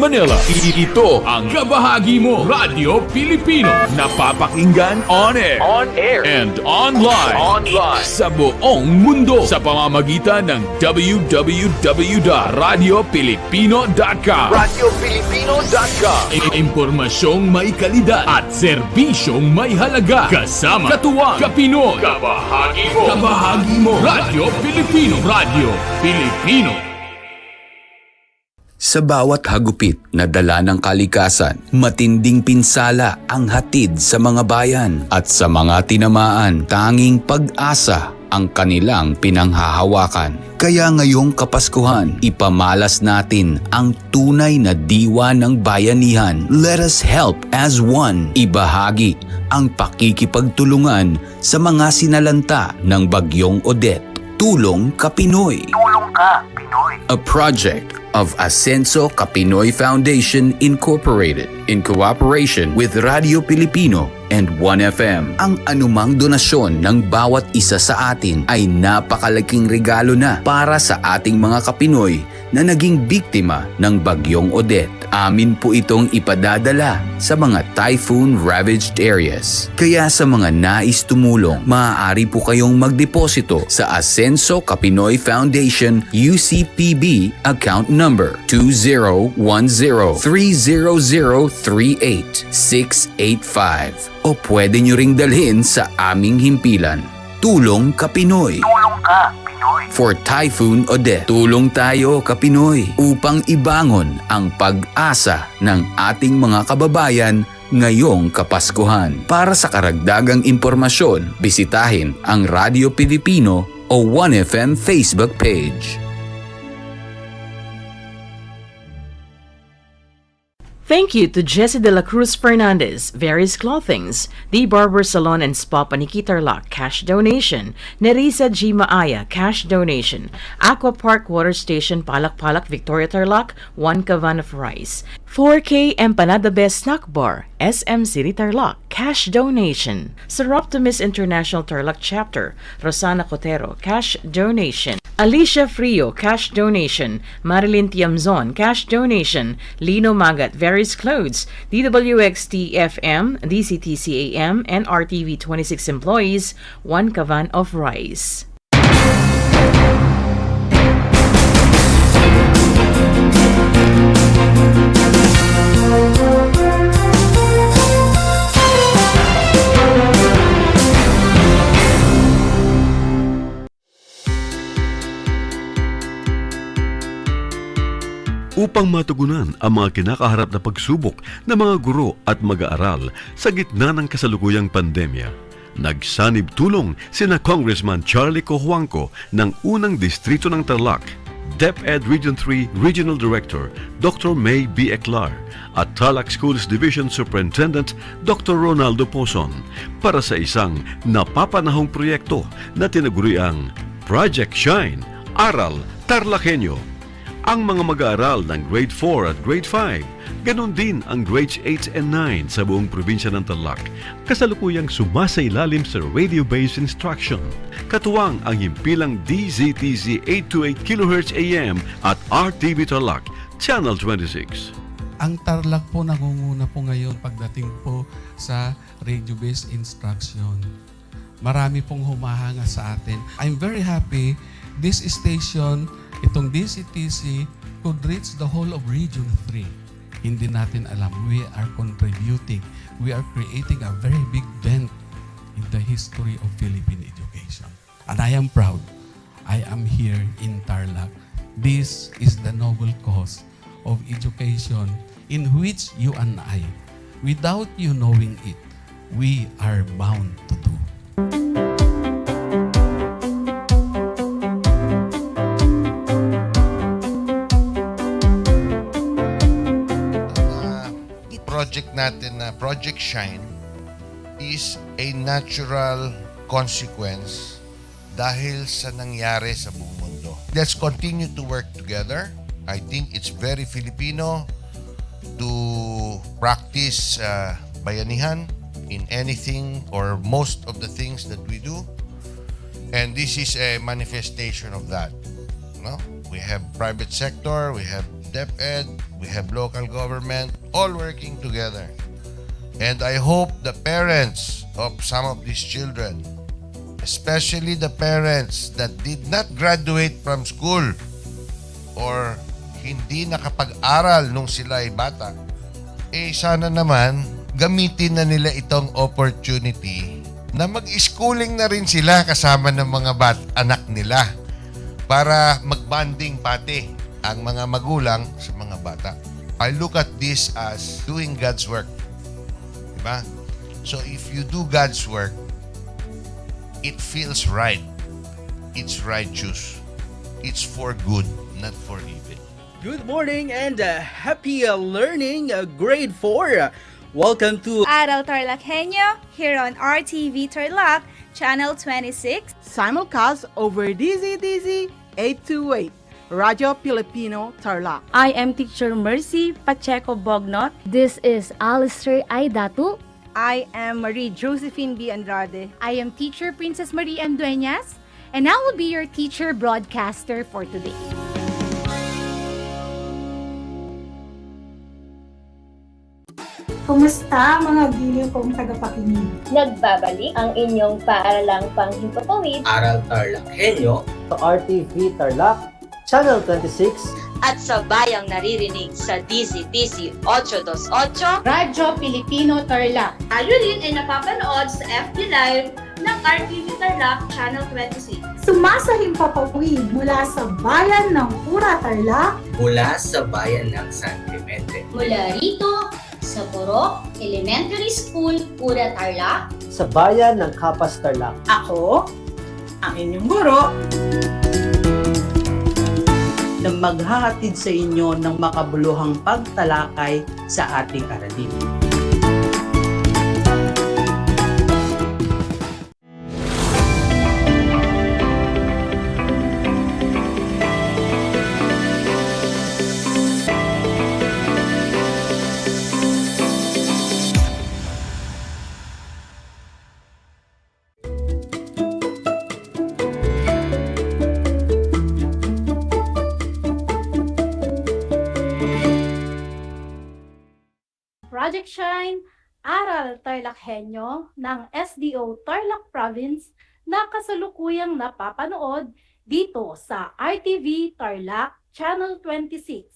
Manila. Ito ang kabahagi mo, Radyo Pilipino. Napapakinggan on air, and online, sa buong mundo sa pamamagitan ng www.radiopilipino.com. Impormasyong may kalidad at serbisyong may halaga. Kasama katuwang Kapinoy. Kabahagi mo, Radyo Pilipino. Radyo Pilipino. Sa bawat hagupit na dala ng kalikasan, matinding pinsala ang hatid sa mga bayan at sa mga tinamaan, tanging pag-asa ang kanilang pinanghahawakan. Kaya ngayong Kapaskuhan, ipamalas natin ang tunay na diwa ng bayanihan. Let us help as one. Ibahagi ang pakikipagtulungan sa mga sinalanta ng Bagyong Odette. Tulong Kapinoy. Tulong ka, Pinoy. A project of Ascenso Kapinoy Foundation Incorporated in cooperation with Radio Pilipino and 1FM. Ang anumang donasyon ng bawat isa sa atin ay napakalaking regalo na para sa ating mga Kapinoy na naging biktima ng Bagyong Odette. Amin po itong ipadadala sa mga typhoon-ravaged areas. Kaya sa mga nais tumulong, maaari po kayong magdeposito sa Ascenso Kapinoy Foundation UCPB account number 2010-30038-685 o pwede nyo ring dalhin sa aming himpilan. Tulong Kapinoy. Tulong ka, Pinoy. For Typhoon Odette, tulong tayo Kapinoy upang ibangon ang pag-asa ng ating mga kababayan ngayong Kapaskuhan. Para sa karagdagang impormasyon, bisitahin ang Radyo Pilipino o 1FM Facebook page. Thank you to Jessie De La Cruz Fernandez, Various Clothings, The Barber Salon and Spa Paniki Tarlac, cash donation, Nerissa G. Maaya, cash donation, Aqua Park Water Station, Palak Victoria Tarlac, 1 cavan of rice, 4K Empanada Best Snack Bar, SM City Tarlac, cash donation, Seroptimus International Tarlac Chapter, Rosana Cotero, cash donation, Alicia Frio, cash donation, Marilyn Tiamzon, cash donation, Lino Magat, Various Clothes, DWXT-FM, DCTCAM, and RTV 26 employees, 1 cavan of rice. Upang matugunan ang mga kinakaharap na pagsubok ng mga guro at mag-aaral sa gitna ng kasalukuyang pandemya, nagsanib tulong sina Congressman Charlie Cojuangco ng unang distrito ng Tarlac, DEPED Region 3 Regional Director Dr. May B. Eclar at Tarlac Schools Division Superintendent Dr. Ronaldo Pozon para sa isang napapanahong proyekto na tinaguriang Project Shine, Aral TarlakHenyo. Ang mga mag-aaral ng Grade 4 at Grade 5, ganon din ang Grades 8 and 9 sa buong probinsya ng Tarlac, kasalukuyang sumasailalim sa radio-based instruction. Katuwang ang himpilang DZTZ 828 kHz AM at RTV Tarlac, Channel 26. Ang Tarlac po nangunguna po ngayon pagdating po sa radio-based instruction. Marami pong humahanga sa atin. I'm very happy this station, itong DCTC, could reach the whole of Region 3. Hindi natin alam, we are contributing. We are creating a very big dent in the history of Philippine education. And I am proud. I am here in Tarlac. This is the noble cause of education in which you and I, without you knowing it, we are bound to do. Project natin na Project Shine is a natural consequence dahil sa nangyari sa buong mundo. Let's continue to work together. I think it's very Filipino to practice bayanihan in anything or most of the things that we do. And this is a manifestation of that. No? We have private sector, we have DEPED, we have local government, all working together. And I hope the parents of some of these children, especially the parents that did not graduate from school or hindi nakapag-aral nung sila ay bata, sana naman gamitin na nila itong opportunity na mag-schooling na rin sila kasama ng mga anak nila para mag-bonding pati ang mga magulang sa mga bata. I look at this as doing God's work. Diba? So if you do God's work, it feels right. It's righteous. It's for good, not for evil. Good morning and happy learning, grade 4. Welcome to Aral TarlakHenyo here on RTV Tarlac, Channel 26. Simulcast over DZDZ 828, Radio Filipino Tarlac. I am Teacher Mercy Pacheco Bognot. This is Alistair Aidatu. I am Marie Josephine B. Andrade. I am Teacher Princess Marie M. Dueñas, and I will be your teacher broadcaster for today. Kumusta mga giliw kong tagapakinig? Nagbabalik ang inyong paaralang panghimpapawid, Aral TarlakHenyo, RTV Tarlac, Channel 26, at sa bayang naririnig sa DZDC 828, Radyo Pilipino Tarlac. Tayo rin ay napapanood sa FB Live ng RTV Tarlac, Channel 26. Sumasahimpapawid mula sa bayan ng Pura Tarlac, mula sa bayan ng San Clemente, mula rito sa Borok Elementary School, Pura Tarlac, sa bayan ng Kapas Tarlac. Ako, ang inyong guro, na maghahatid sa inyo ng makabuluhang pagtalakay sa ating aralin. Project Shine, Aral TarlakHenyo ng SDO Tarlac Province na kasalukuyang napapanood dito sa RTV Tarlac Channel 26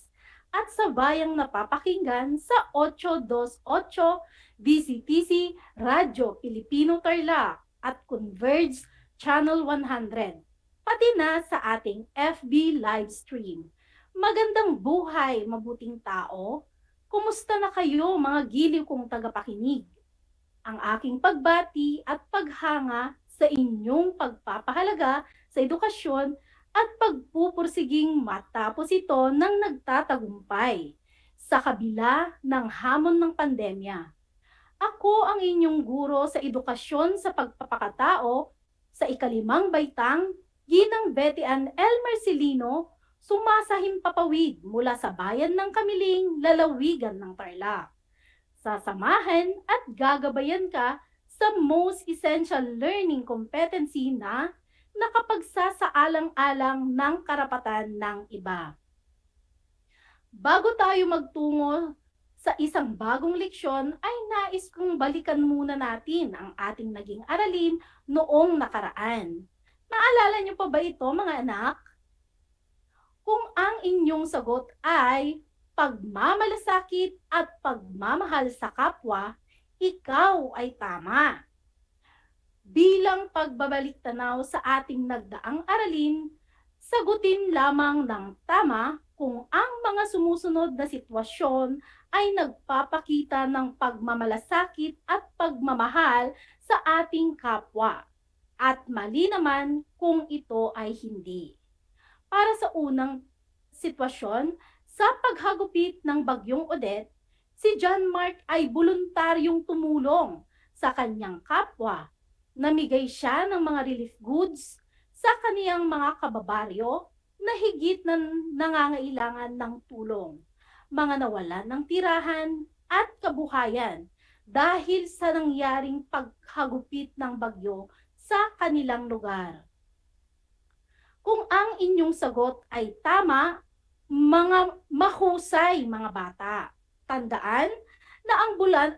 at sa bayang napapakinggan sa 828 DZTC Radyo Pilipino Tarlac at Converge Channel 100, pati na sa ating FB live stream. Magandang buhay, mabuting tao! Kumusta na kayo mga giliw kong tagapakinig? Ang aking pagbati at paghanga sa inyong pagpapahalaga sa edukasyon at pagpupursiging matapos ito ng nagtatagumpay sa kabila ng hamon ng pandemya. Ako ang inyong guro sa edukasyon sa pagpapakatao sa ikalimang baitang, Ginang Betty Ann L. Marcelino, sumasahimpapawid mula sa bayan ng Kamiling, lalawigan ng Tarlac. Sasamahan at gagabayan ka sa Most Essential Learning Competency na nakapagsasaalang-alang ng karapatan ng iba. Bago tayo magtungo sa isang bagong leksyon, ay nais kong balikan muna natin ang ating naging aralin noong nakaraan. Naalala niyo pa ba ito, mga anak? Kung ang inyong sagot ay pagmamalasakit at pagmamahal sa kapwa, ikaw ay tama. Bilang pagbabalik tanaw sa ating nagdaang aralin, sagutin lamang ng tama kung ang mga sumusunod na sitwasyon ay nagpapakita ng pagmamalasakit at pagmamahal sa ating kapwa, at mali naman kung ito ay hindi. Para sa unang sitwasyon, sa paghagupit ng Bagyong Odette, si John Mark ay voluntaryong tumulong sa kanyang kapwa. Namigay siya ng mga relief goods sa kaniyang mga kababaryo na higit na nangangailangan ng tulong, mga nawalan ng tirahan at kabuhayan dahil sa nangyaring paghagupit ng bagyo sa kanilang lugar. Kung ang inyong sagot ay tama, Mga mahusay mga bata. Tandaan na ang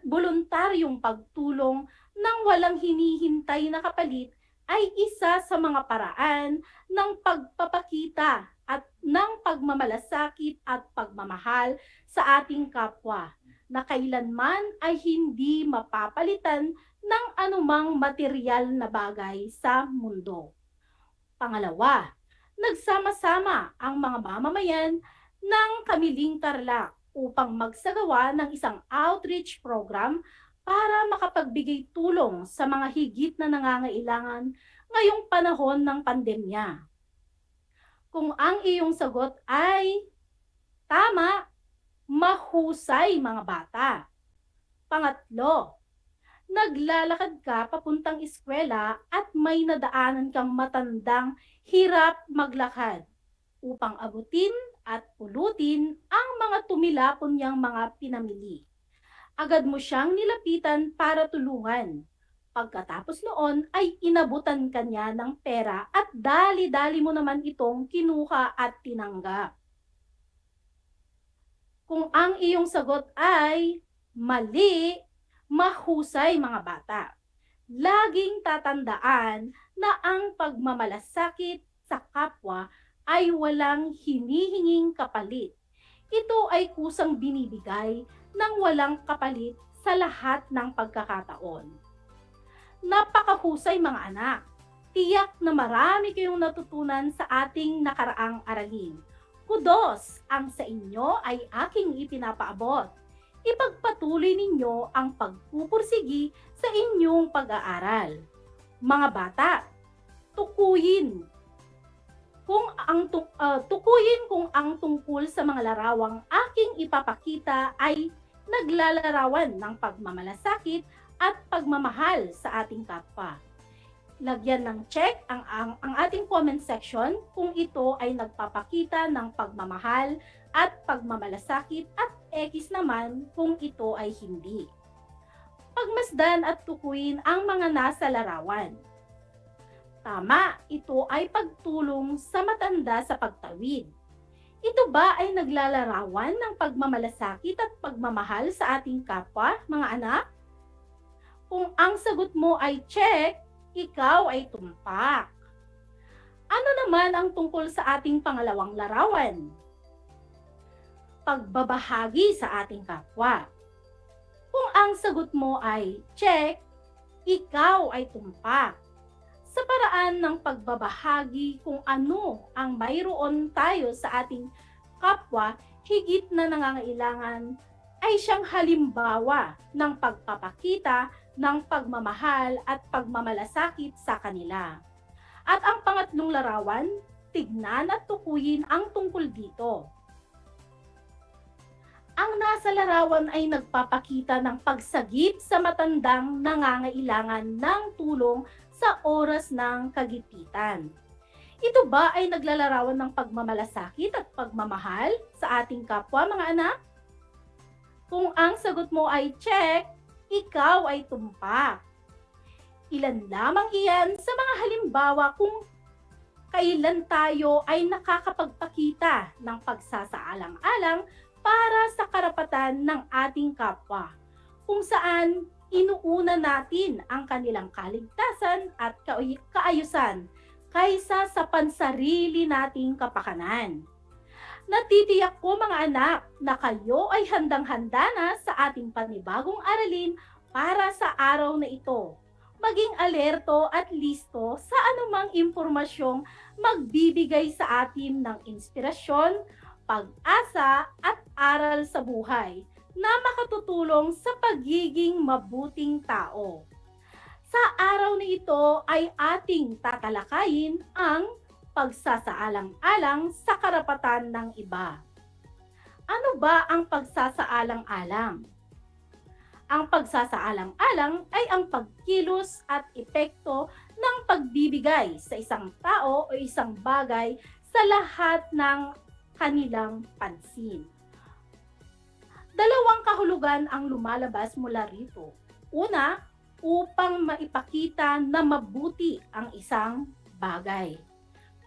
voluntaryong pagtulong ng walang hinihintay na kapalit ay isa sa mga paraan ng pagpapakita at ng pagmamalasakit at pagmamahal sa ating kapwa na kailanman ay hindi mapapalitan ng anumang material na bagay sa mundo. Pangalawa, nagsama-sama ang mga mamamayan ng Kamiling Tarlac upang magsagawa ng isang outreach program para makapagbigay tulong sa mga higit na nangangailangan ngayong panahon ng pandemya. Kung ang iyong sagot ay tama, mahusay mga bata. Pangatlo, naglalakad ka papuntang eskwela at may nadaanan kang matandang hirap maglakad upang abutin at pulutin ang mga tumilapon niyang mga pinamili. Agad mo siyang nilapitan para tulungan. Pagkatapos noon ay inabutan ka niya ng pera at dali-dali mo naman itong kinuha at tinanggap. Kung ang iyong sagot ay mali, mahusay mga bata. Laging tatandaan na ang pagmamalasakit sa kapwa ay walang hinihinging kapalit. Ito ay kusang binibigay ng walang kapalit sa lahat ng pagkakataon. Napakahusay mga anak. Tiyak na marami kayong natutunan sa ating nakaraang aralin. Kudos ang sa inyo ay aking ipinapaabot. Ipagpatuloy ninyo ang pagpupursigi sa inyong pag-aaral. Mga bata, tukuyin kung ang tungkol sa mga larawang aking ipapakita ay naglalarawan ng pagmamalasakit at pagmamahal sa ating kapwa. Lagyan ng check ang ating comment section kung ito ay nagpapakita ng pagmamahal at pagmamalasakit at X naman kung ito ay hindi. Pagmasdan at tukuyin ang mga nasa larawan. Tama, ito ay pagtulong sa matanda sa pagtawid. Ito ba ay naglalarawan ng pagmamalasakit at pagmamahal sa ating kapwa, mga anak? Kung ang sagot mo ay check, ikaw ay tumpak. Ano naman ang tungkol sa ating pangalawang larawan? Pagbabahagi sa ating kapwa. Kung ang sagot mo ay check, ikaw ay tumpak. Sa paraan ng pagbabahagi kung ano ang mayroon tayo sa ating kapwa higit na nangangailangan ay siyang halimbawa ng pagpapakita ng pagmamahal at pagmamalasakit sa kanila. At ang pangatlong larawan, tignan at tukuyin ang tungkol dito. Ang nasa larawan ay nagpapakita ng pagsagip sa matandang nangangailangan ng tulong sa oras ng kagipitan. Ito ba ay naglalarawan ng pagmamalasakit at pagmamahal sa ating kapwa, mga anak? Kung ang sagot mo ay check, ikaw ay tumpak. Ilan lamang iyan sa mga halimbawa kung kailan tayo ay nakakapagpakita ng pagsasaalang-alang para sa karapatan ng ating kapwa, kung saan inuuna natin ang kanilang kaligtasan at kaayusan kaysa sa pansarili nating kapakanan. Natitiyak ko mga anak na kayo ay handang-handa na sa ating panibagong aralin para sa araw na ito. Maging alerto at listo sa anumang impormasyong magbibigay sa atin ng inspirasyon, pag-asa at aral sa buhay na makatutulong sa pagiging mabuting tao. Sa araw na ito ay ating tatalakayin ang pagsasaalang-alang sa karapatan ng iba. Ano ba ang pagsasaalang-alang? Ang pagsasaalang-alang ay ang pagkilos at epekto ng pagbibigay sa isang tao o isang bagay sa lahat ng kanilang pansin. Dalawang kahulugan ang lumalabas mula rito. Una, upang maipakita na mabuti ang isang bagay.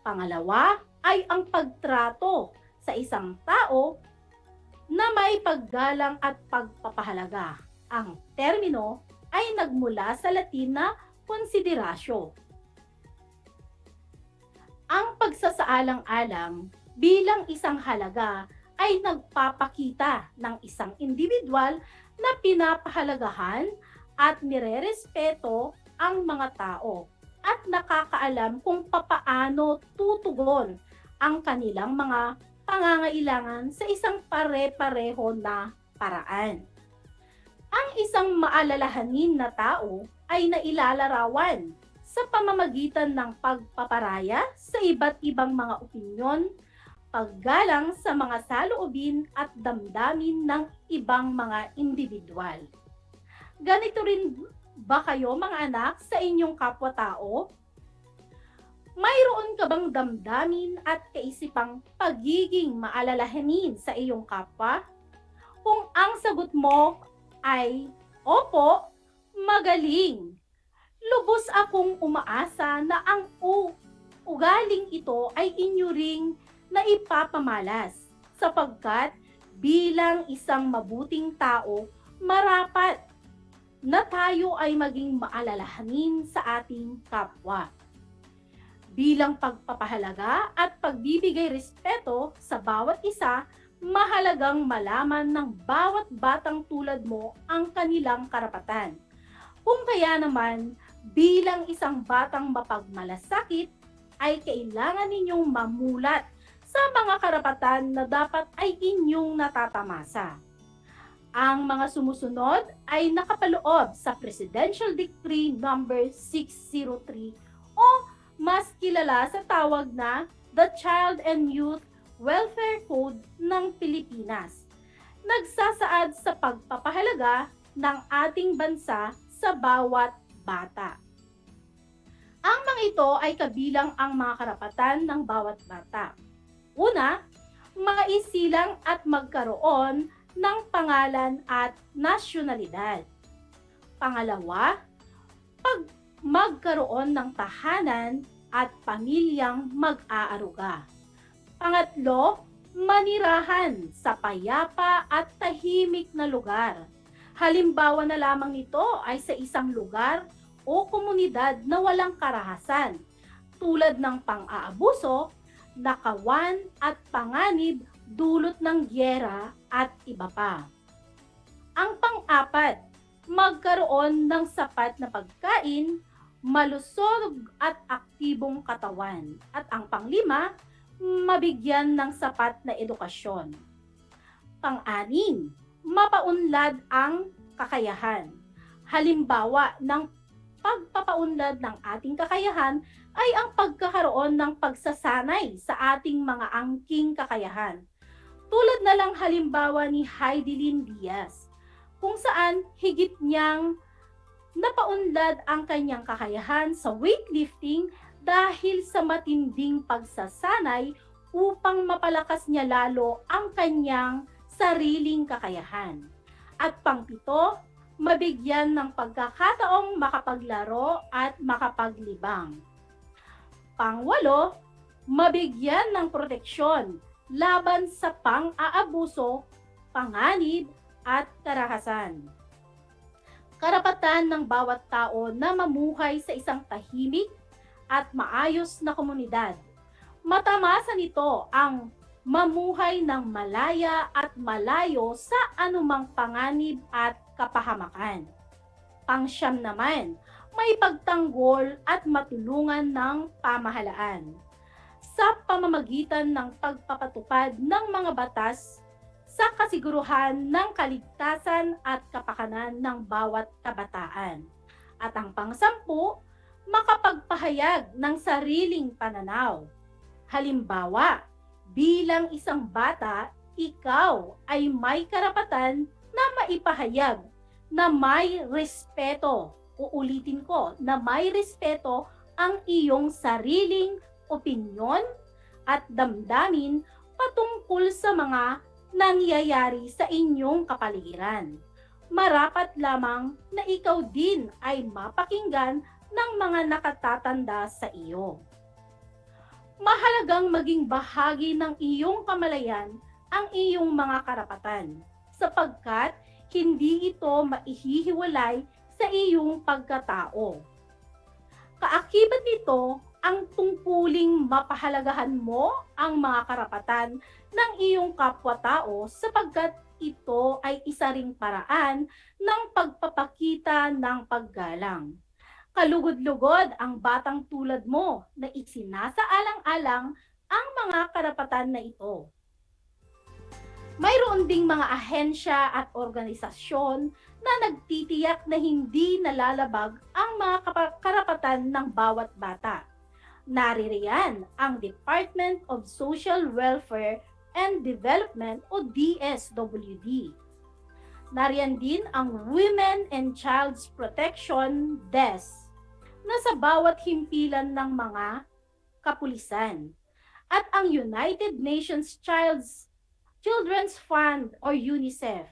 Pangalawa ay ang pagtrato sa isang tao na may paggalang at pagpapahalaga. Ang termino ay nagmula sa Latin na consideratio. Ang pagsasaalang-alang bilang isang halaga ay nagpapakita ng isang individual na pinapahalagahan at nirerespeto ang mga tao at nakakaalam kung papaano tutugon ang kanilang mga pangangailangan sa isang pare-pareho na paraan. Ang isang maalalahanin na tao ay nailalarawan sa pamamagitan ng pagpaparaya sa iba't ibang mga opinyon, paggalang sa mga saloobin at damdamin ng ibang mga individual. Ganito rin ba kayo mga anak sa inyong kapwa-tao? Mayroon ka bang damdamin at kaisipang pagiging maalalahanin sa iyong kapwa? Kung ang sagot mo ay opo, magaling. Lubos akong umaasa na ang ugaling ito ay inyo ring naipapamalas sapagkat bilang isang mabuting tao, marapat na tayo ay maging maalalahanin sa ating kapwa. Bilang pagpapahalaga at pagbibigay respeto sa bawat isa, mahalagang malaman ng bawat batang tulad mo ang kanilang karapatan. Kung kaya naman, bilang isang batang mapagmalasakit, ay kailangan ninyong mamulat sa mga karapatan na dapat ay inyong natatamasa. Ang mga sumusunod ay nakapaloob sa Presidential Decree No. 603 o mas kilala sa tawag na the Child and Youth Welfare Code ng Pilipinas. Nagsasaad sa pagpapahalaga ng ating bansa sa bawat bata. Ang mga ito ay kabilang ang mga karapatan ng bawat bata. Una, maisilang at magkaroon ng pangalan at nasyonalidad. Pangalawa, magkaroon ng tahanan at pamilyang mag-aaruga. Pangatlo, manirahan sa payapa at tahimik na lugar. Halimbawa na lamang nito ay sa isang lugar o komunidad na walang karahasan, tulad ng pang-aabuso, nakawan at panganib dulot ng gyera at iba pa. Ang pang-apat, magkaroon ng sapat na pagkain, malusog at aktibong katawan. At ang panglima, mabigyan ng sapat na edukasyon. Pang-anim, mapaunlad ang kakayahan. Halimbawa ng pagpapaunlad ng ating kakayahan ay ang pagkakaroon ng pagsasanay sa ating mga angking kakayahan. Tulad na lang halimbawa ni Heidelin Diaz, kung saan higit niyang napaunlad ang kanyang kakayahan sa weightlifting dahil sa matinding pagsasanay upang mapalakas niya lalo ang kanyang sariling kakayahan. At pangpito, mabigyan ng pagkakataong makapaglaro at makapaglibang. Pangwalo, mabigyan ng proteksyon laban sa pang-aabuso, panganib at karahasan. Karapatan ng bawat tao na mamuhay sa isang tahimik at maayos na komunidad. Matamasa nito ang mamuhay ng malaya at malayo sa anumang panganib at kapahamakan. Pangsyam naman, may pagtanggol at matulungan ng pamahalaan sa pamamagitan ng pagpapatupad ng mga batas sa kasiguruhan ng kaligtasan at kapakanan ng bawat kabataan. At ang pangsampu, makapagpahayag ng sariling pananaw. Halimbawa, bilang isang bata, ikaw ay may karapatan na maipahayag na may respeto. Uulitin ko, na may respeto ang iyong sariling opinyon at damdamin patungkol sa mga nangyayari sa inyong kapaligiran. Marapat lamang na ikaw din ay mapakinggan ng mga nakatatanda sa iyo. Mahalagang maging bahagi ng iyong kamalayan ang iyong mga karapatan, sapagkat hindi ito maihihiwalay sa iyong pagkatao. Kaakibat nito ang tungkuling mapahalagahan mo ang mga karapatan ng iyong kapwa-tao sapagkat ito ay isa ring paraan ng pagpapakita ng paggalang. Kalugod-lugod ang batang tulad mo na isinasaalang-alang ang mga karapatan na ito. Mayroon ding mga ahensya at organisasyon na nagtitiyak na hindi nalalabag ang mga karapatan ng bawat bata. Naririyan ang Department of Social Welfare and Development o DSWD. Nariyan din ang Women and Child's Protection DES na sa bawat himpilan ng mga kapulisan at ang United Nations Children's Fund or UNICEF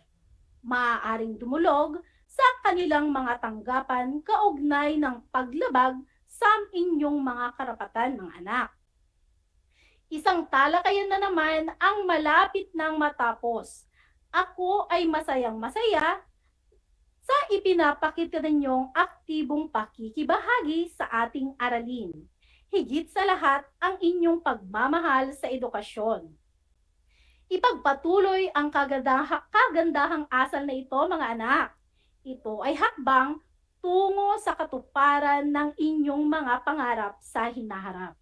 maaaring dumulog sa kanilang mga tanggapan kaugnay ng paglabag sa inyong mga karapatan ng anak. Isang talakayan na naman ang malapit nang matapos. Ako ay masayang-masaya sa ipinapakita ninyong aktibong pakikibahagi sa ating aralin. Higit sa lahat ang inyong pagmamahal sa edukasyon. Ipagpatuloy ang kagandahang asal na ito, mga anak. Ito ay hakbang tungo sa katuparan ng inyong mga pangarap sa hinaharap.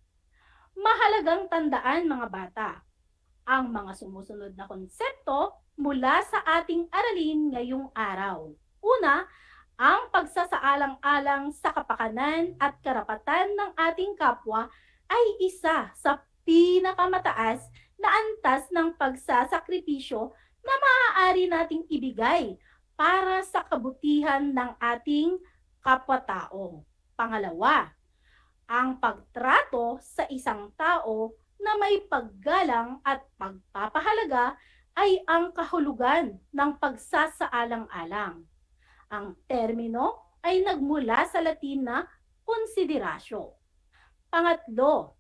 Mahalagang tandaan, mga bata, ang mga sumusunod na konsepto mula sa ating aralin ngayong araw. Una, ang pagsasaalang-alang sa kapakanan at karapatan ng ating kapwa ay isa sa pinakamataas na antas ng pagsasakripisyo na maaari nating ibigay para sa kabutihan ng ating kapwa-tao. Pangalawa, ang pagtrato sa isang tao na may paggalang at pagpapahalaga ay ang kahulugan ng pagsasaalang-alang. Ang termino ay nagmula sa Latin na konsiderasyo. Pangatlo,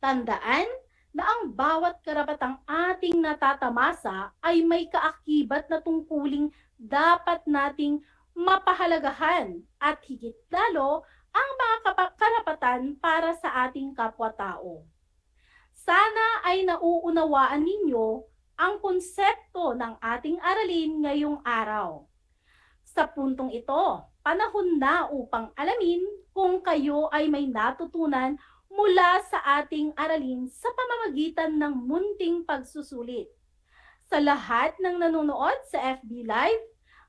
tandaan na ang bawat karapatang ating natatamasa ay may kaakibat na tungkuling dapat nating mapahalagahan at higit lalo ang mga karapatan para sa ating kapwa-tao. Sana ay nauunawaan ninyo ang konsepto ng ating aralin ngayong araw. Sa puntong ito, panahon na upang alamin kung kayo ay may natutunan mula sa ating aralin sa pamamagitan ng munting pagsusulit. Sa lahat ng nanonood sa FB Live,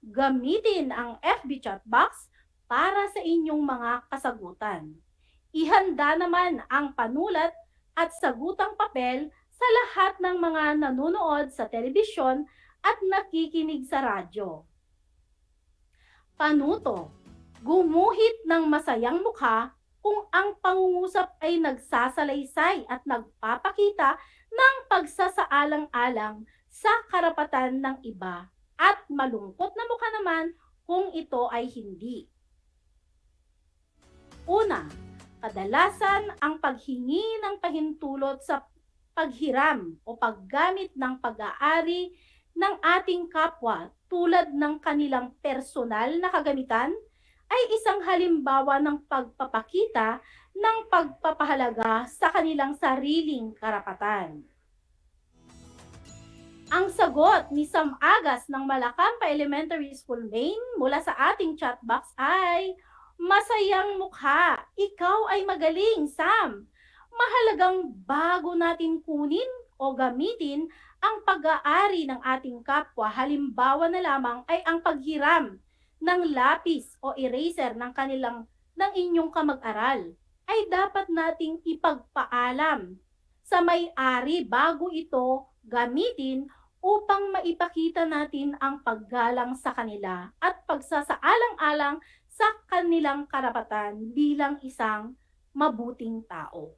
gamitin ang FB chat box para sa inyong mga kasagutan. Ihanda naman ang panulat at sagutang papel sa lahat ng mga nanonood sa telebisyon at nakikinig sa radyo. Panuto, gumuhit ng masayang mukha kung ang pangungusap ay nagsasalaysay at nagpapakita ng pagsasaalang-alang sa karapatan ng iba at malungkot na mukha naman kung ito ay hindi. Una, kadalasan ang paghingi ng pahintulot sa paghiram o paggamit ng pag-aari ng ating kapwa tulad ng kanilang personal na kagamitan ay isang halimbawa ng pagpapakita ng pagpapahalaga sa kanilang sariling karapatan. Ang sagot ni Sam Agas ng Malacampa Elementary School, Maine mula sa ating chat box ay, masayang mukha, ikaw ay magaling, Sam. Mahalagang bago natin kunin o gamitin ang pag-aari ng ating kapwa, halimbawa na lamang ay ang paghiram ng lapis o eraser ng inyong kamag-aral, ay dapat nating ipagpaalam sa may-ari bago ito gamitin upang maipakita natin ang paggalang sa kanila at pagsasaalang-alang sa kanilang karapatan bilang isang mabuting tao.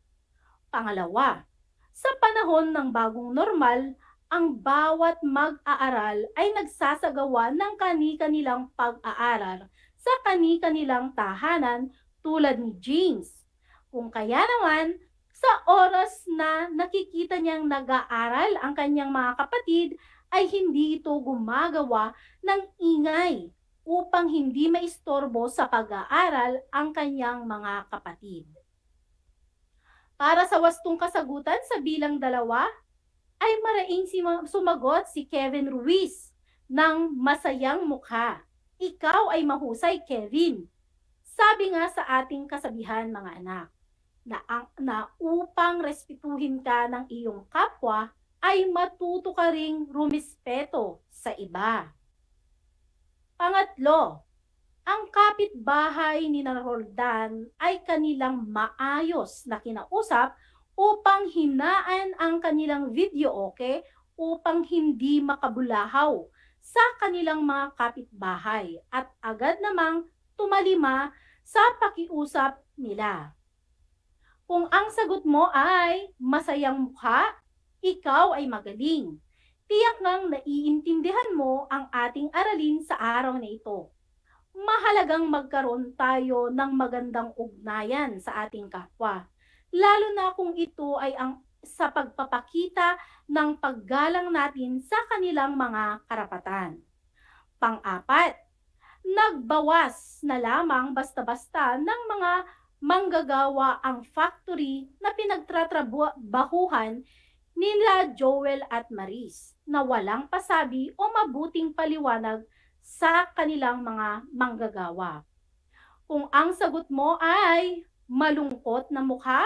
Pangalawa, sa panahon ng bagong normal, ang bawat mag-aaral ay nagsasagawa ng kani-kanilang pag-aaral sa kani-kanilang tahanan tulad ni James. Kung kaya naman, Sa oras na nakikita niyang nag-aaral ang kanyang mga kapatid, ay hindi ito gumagawa ng ingay upang hindi maistorbo sa pag-aaral ang kanyang mga kapatid. Para sa wastong kasagutan sa bilang 2, ay maraing sumagot si Kevin Ruiz ng masayang mukha. Ikaw ay mahusay, Kevin. Sabi nga sa ating kasabihan, mga anak, na upang respetuhin ka ng iyong kapwa, ay matuto ka ring rumispeto sa iba. Pangatlo, ang kapitbahay ni Roldan ay kanilang maayos na kinausap upang hinaan ang kanilang video upang hindi makabulahaw sa kanilang mga kapitbahay at agad namang tumalima sa pakiusap nila. Kung ang sagot mo ay masayang mukha, ikaw ay magaling. Tiyak ngang naiintindihan mo ang ating aralin sa araw na ito. Mahalagang magkaroon tayo ng magandang ugnayan sa ating kapwa, lalo na kung ito ay sa pagpapakita ng paggalang natin sa kanilang mga karapatan. Pang-4, nagbawas na lamang basta-basta ng mga manggagawa ang factory na pinagtatrabahuhan nila Joel at Maris na walang pasabi o mabuting paliwanag sa kanilang mga manggagawa. Kung ang sagot mo ay malungkot na mukha,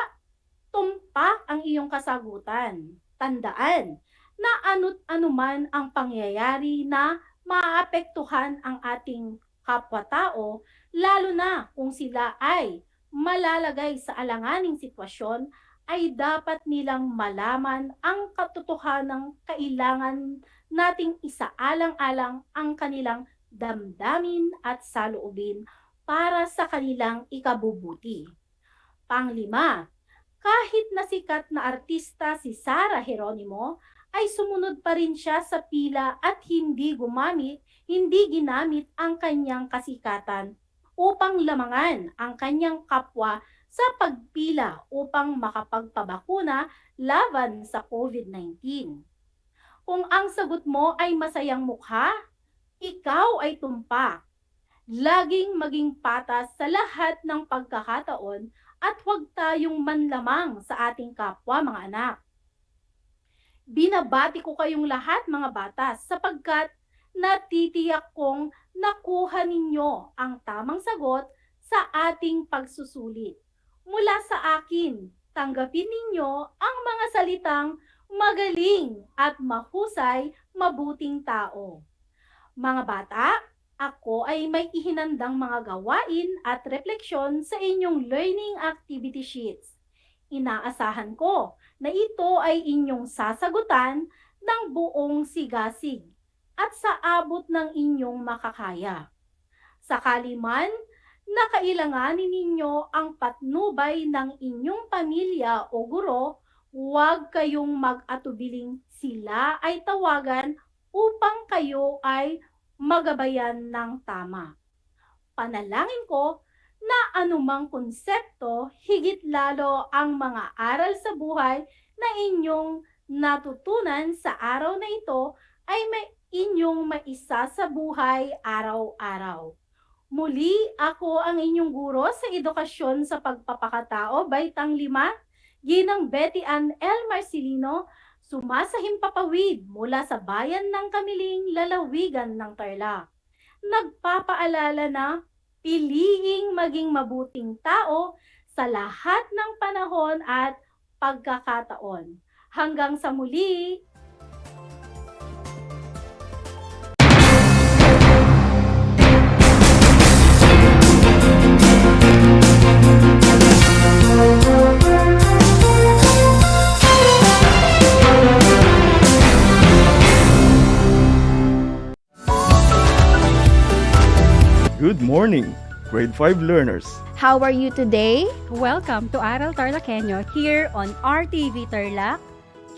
tumpak ang iyong kasagutan. Tandaan na anuman ang pangyayari na maapektuhan ang ating kapwa-tao, lalo na kung sila ay malalagay sa alanganing sitwasyon, ay dapat nilang malaman ang katotohanang kailangan nating isaalang-alang ang kanilang damdamin at saloobin para sa kanilang ikabubuti. Pang-5, kahit na sikat na artista si Sarah Geronimo, ay sumunod pa rin siya sa pila at hindi ginamit ang kanyang kasikatan upang lamangan ang kanyang kapwa sa pagpila upang makapagpabakuna laban sa COVID-19. Kung ang sagot mo ay masayang mukha, ikaw ay tumpak. Laging maging patas sa lahat ng pagkakataon at huwag tayong manlamang sa ating kapwa, mga anak. Binabati ko kayong lahat, mga bata, sapagkat natitiyak kong nakuha ninyo ang tamang sagot sa ating pagsusulit. Mula sa akin, tanggapin ninyo ang mga salitang magaling at mahusay, mabuting tao. Mga bata, ako ay may ihinandang mga gawain at refleksyon sa inyong learning activity sheets. Inaasahan ko na ito ay inyong sasagutan ng buong sigasig at sa abot ng inyong makakaya. Sakali man na kailanganin ninyo ang patnubay ng inyong pamilya o guro, huwag kayong mag-atubiling sila ay tawagan upang kayo ay magabayan ng tama. Panalangin ko na anumang konsepto, higit lalo ang mga aral sa buhay na inyong natutunan sa araw na ito ay inyong maisa sa buhay araw-araw. Muli, ako ang inyong guro sa edukasyon sa pagpapakatao, Baitang 5, Ginang Betty Ann L. Marcelino, sumasahimpapawid mula sa bayan ng Kamiling, lalawigan ng Tarlac. Nagpapaalala na piliing maging mabuting tao sa lahat ng panahon at pagkakataon. Hanggang sa muli! Good morning, grade 5 learners. How are you today? Welcome to Aral TarlakHenyo here on RTV Tarlac,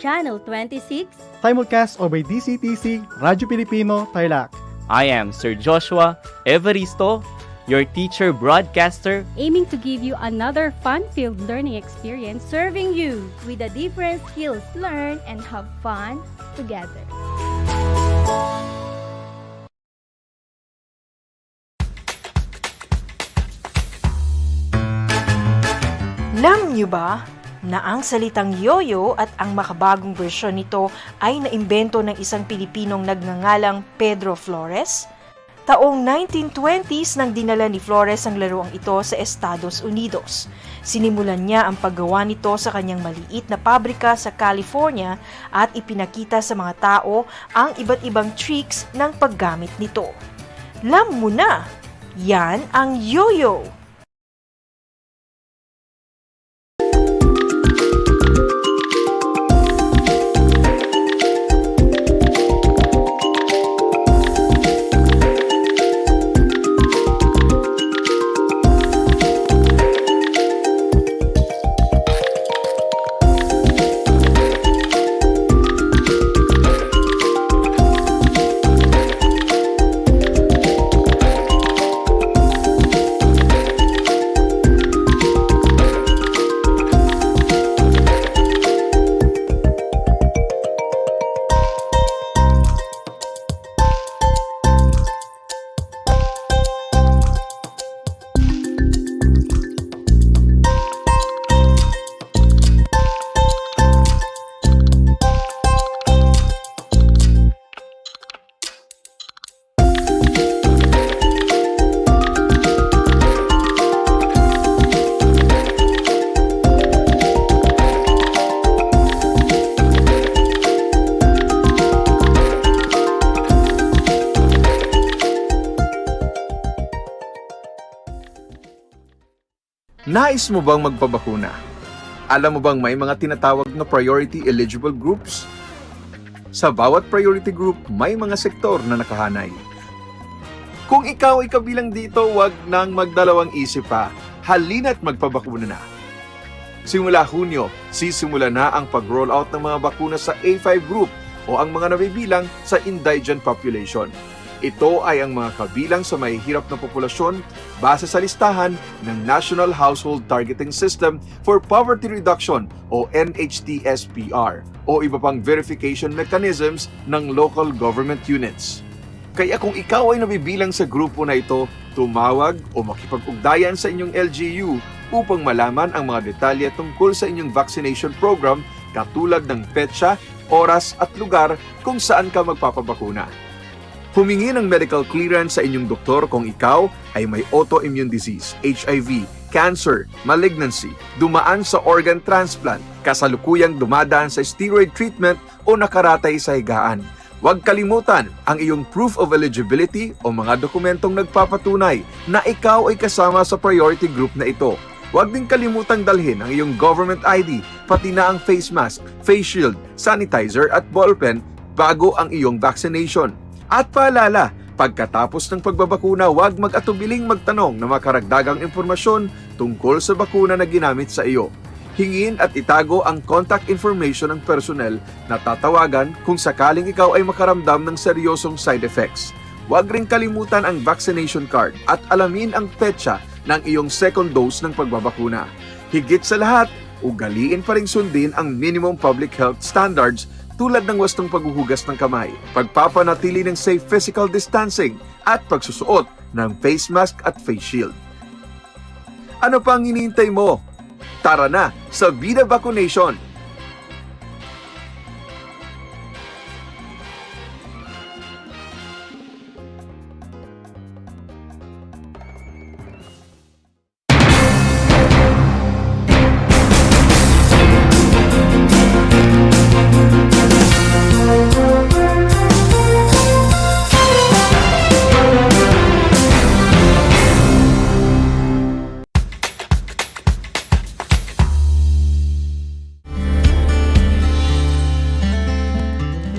Channel 26. Simulcast over DCTC, Radyo Pilipino, Tarlac. I am Sir Joshua Evaristo, your teacher broadcaster, aiming to give you another fun-filled learning experience, serving you with the different skills learn and have fun together. Alam niyo ba na ang salitang yoyo at ang makabagong bersyon nito ay naimbento ng isang Pilipinong nagngangalang Pedro Flores? Taong 1920s nang dinala ni Flores ang laruang ito sa Estados Unidos. Sinimulan niya ang paggawa nito sa kanyang maliit na pabrika sa California at ipinakita sa mga tao ang iba't ibang tricks ng paggamit nito. Alam mo na, yan ang yoyo! Nais mo bang magpabakuna? Alam mo bang may mga tinatawag na priority eligible groups? Sa bawat priority group, may mga sektor na nakahanay. Kung ikaw ay kabilang dito, wag nang magdalawang isip pa. Halina't magpabakuna na. Simula Hunyo, sisimula na ang pag-roll out ng mga bakuna sa A5 group o ang mga nabibilang sa indigent population. Ito ay ang mga kabilang sa mahihirap na populasyon base sa listahan ng National Household Targeting System for Poverty Reduction o NHTSPR o iba pang verification mechanisms ng local government units. Kaya kung ikaw ay nabibilang sa grupo na ito, tumawag o makipag-ugnayan sa inyong LGU upang malaman ang mga detalye tungkol sa inyong vaccination program katulad ng petsa, oras at lugar kung saan ka magpapabakuna. Humingi ng medical clearance sa inyong doktor kung ikaw ay may autoimmune disease, HIV, cancer, malignancy, dumaan sa organ transplant, kasalukuyang dumadaan sa steroid treatment o nakaratay sa higaan. Huwag kalimutan ang iyong proof of eligibility o mga dokumentong nagpapatunay na ikaw ay kasama sa priority group na ito. Huwag din kalimutang dalhin ang iyong government ID, pati na ang face mask, face shield, sanitizer at ballpen bago ang iyong vaccination. At paalala, pagkatapos ng pagbabakuna, huwag mag-atubiling magtanong na makaragdagang impormasyon tungkol sa bakuna na ginamit sa iyo. Hingin at itago ang contact information ng personnel na tatawagan kung sakaling ikaw ay makaramdam ng seryosong side effects. Huwag ring kalimutan ang vaccination card at alamin ang petsa ng iyong second dose ng pagbabakuna. Higit sa lahat, ugaliin pa ring sundin ang minimum public health standards tulad ng wastong paghuhugas ng kamay, pagpapanatili ng safe physical distancing, at pagsusuot ng face mask at face shield. Ano pang hinihintay mo? Tara na sa Vida Vaccination!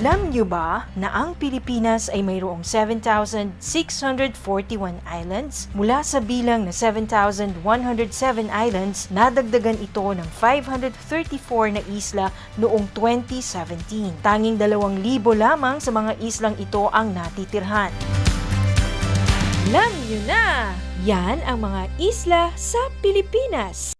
Alam niyo ba na ang Pilipinas ay mayroong 7,641 islands? Mula sa bilang na 7,107 islands, nadagdagan ito ng 534 na isla noong 2017. Tanging 2,000 lamang sa mga islang ito ang natitirhan. Alam nyo na! Yan ang mga isla sa Pilipinas.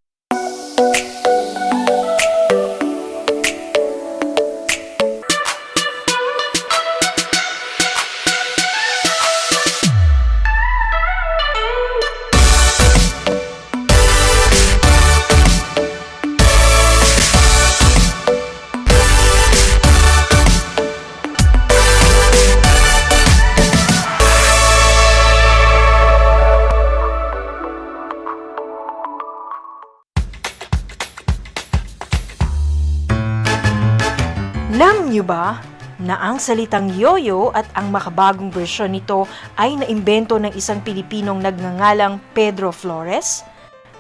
Alam niyo ba na ang salitang yoyo at ang makabagong bersyon nito ay naimbento ng isang Pilipinong nagngangalang Pedro Flores?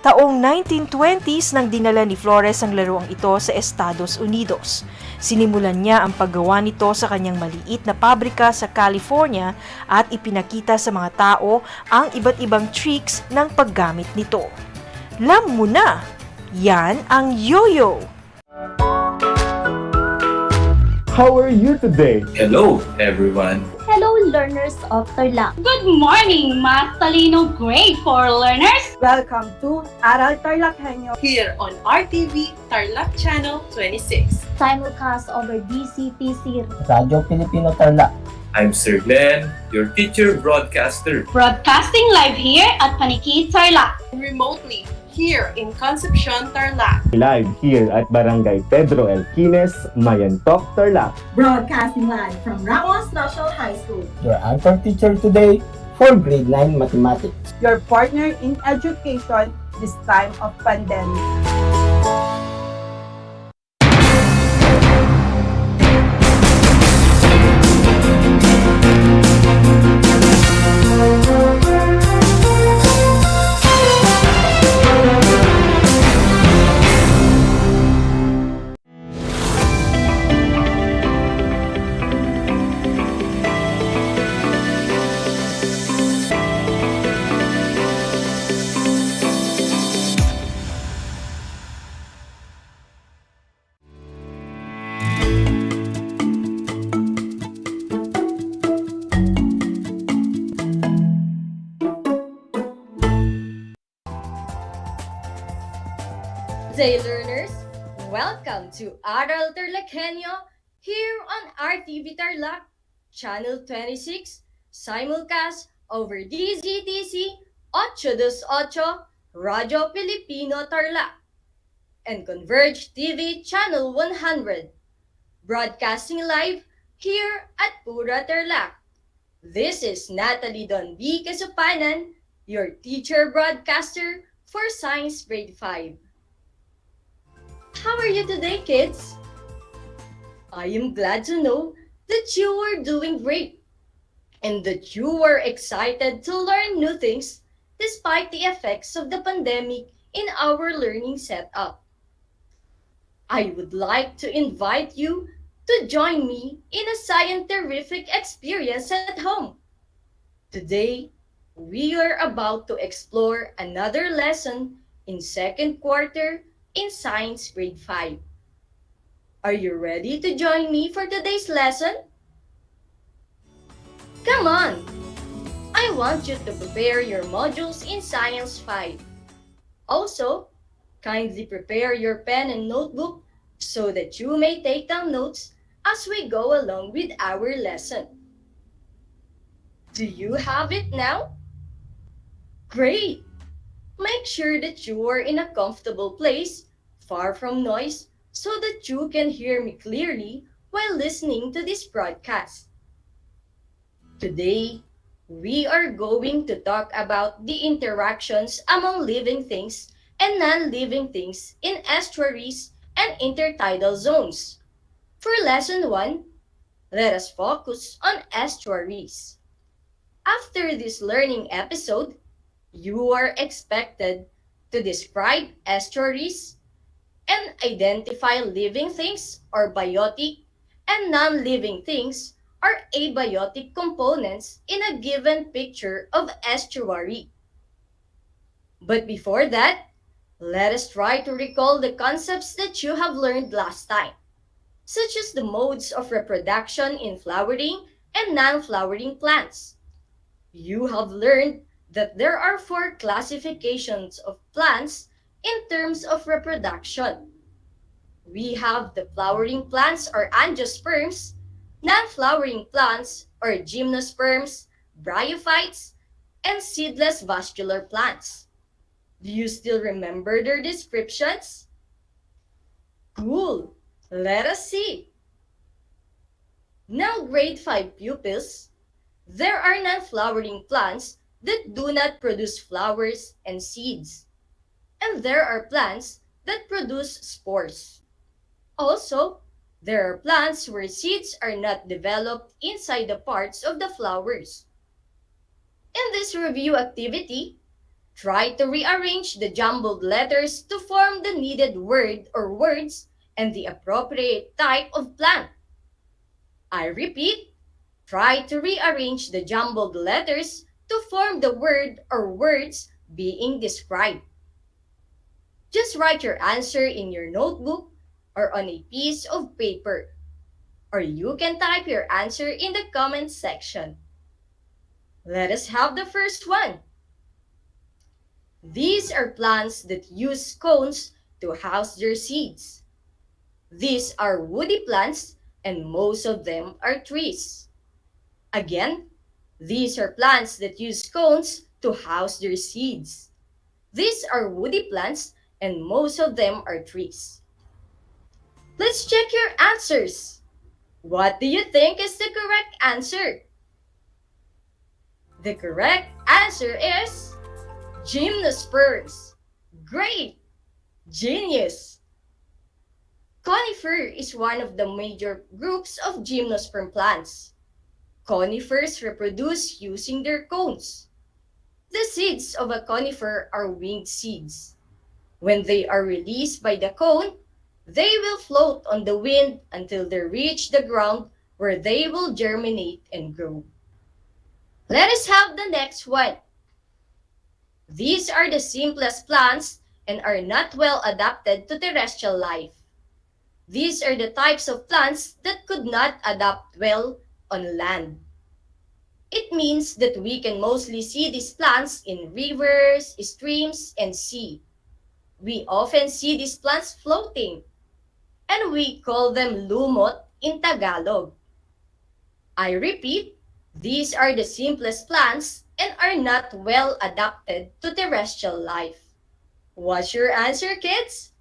Taong 1920s nang dinala ni Flores ang laruang ito sa Estados Unidos. Sinimulan niya ang paggawa nito sa kanyang maliit na pabrika sa California at ipinakita sa mga tao ang iba't ibang tricks ng paggamit nito. Alam mo na, yan ang yoyo! How are you today? Hello, everyone. Hello, learners of Tarlac. Good morning, Math Talino Grade 4 learners! Welcome to Aral TarlakHenyo here on RTV Tarlac Channel 26. Simulcast over DCTC Radyo Pilipino Tarlac. I'm Sir Glenn, your teacher broadcaster. Broadcasting live here at Paniki Tarlac. Remotely here in Concepcion, Tarlac. Live here at Barangay Pedro Elquines, Mayantok, Tarlac. Broadcasting live from Ramos National High School. Your anchor teacher today for grade 9 mathematics. your partner in education this time of pandemic. Day learners, welcome to Aral TarlakHenyo here on RTV Tarlac, Channel 26, simulcast over DZTC 828, Radyo Pilipino Tarlac, and Converge TV Channel 100, broadcasting live here at Pura Tarlac. This is Natalie Don B. Kasupanan, your teacher broadcaster for Science Grade 5. How are you today, kids? I am glad to know that you are doing great and that you are excited to learn new things despite the effects of the pandemic in our learning setup. I would like to invite you to join me in a scientific experience at home. Today, we are about to explore another lesson in second quarter in Science Grade 5. Are you ready to join me for today's lesson? Come on! I want you to prepare your modules in Science 5. Also, kindly prepare your pen and notebook so that you may take down notes as we go along with our lesson. Do you have it now? Great! Make sure that you are in a comfortable place, far from noise, so that you can hear me clearly while listening to this broadcast. Today, we are going to talk about the interactions among living things and non-living things in estuaries and intertidal zones. For Lesson 1, let us focus on estuaries. After this learning episode, you are expected to describe estuaries and identify living things or biotic and non-living things or abiotic components in a given picture of estuary. But before that, let us try to recall the concepts that you have learned last time, such as the modes of reproduction in flowering and non-flowering plants. You have learned that there are 4 classifications of plants in terms of reproduction. We have the flowering plants or angiosperms, non-flowering plants or gymnosperms, bryophytes, and seedless vascular plants. Do you still remember their descriptions? Cool! Let us see. Now, grade 5 pupils, there are non-flowering plants that do not produce flowers and seeds. And there are plants that produce spores. Also, there are plants where seeds are not developed inside the parts of the flowers. In this review activity, try to rearrange the jumbled letters to form the needed word or words and the appropriate type of plant. I repeat, try to rearrange the jumbled letters to form the word or words being described. Just write your answer in your notebook or on a piece of paper, or you can type your answer in the comment section. Let us have the first one. These are plants that use cones to house their seeds. These are woody plants and most of them are trees. Again, these are plants that use cones to house their seeds. These are woody plants and most of them are trees. Let's check your answers. What do you think is the correct answer? The correct answer is gymnosperms. Great! Genius! Conifer is one of the major groups of gymnosperm plants. Conifers reproduce using their cones. The seeds of a conifer are winged seeds. When they are released by the cone, they will float on the wind until they reach the ground where they will germinate and grow. Let us have the next one. These are the simplest plants and are not well adapted to terrestrial life. These are the types of plants that could not adapt well on land. It means that we can mostly see these plants in rivers, streams, and sea. We often see these plants floating, and we call them lumot in Tagalog. I repeat, these are the simplest plants and are not well adapted to terrestrial life. What's your answer, kids?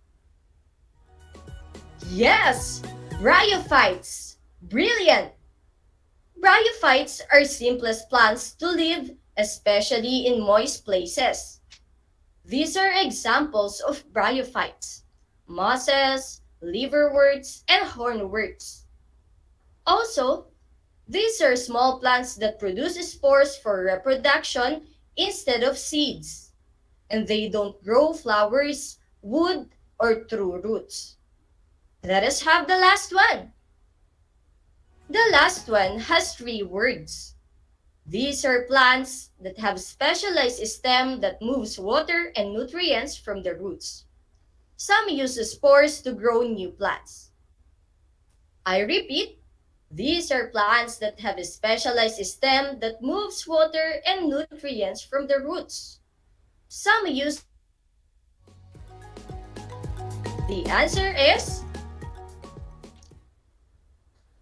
Yes! Bryophytes! Brilliant! Bryophytes are simplest plants to live, especially in moist places. These are examples of bryophytes: mosses, liverworts, and hornworts. Also, these are small plants that produce spores for reproduction instead of seeds, and they don't grow flowers, wood, or true roots. Let us have the last one. The last one has 3 words. These are plants that have specialized stem that moves water and nutrients from the roots. Some use spores to grow new plants. I repeat, these are plants that have a specialized stem that moves water and nutrients from the roots. Some use... The answer is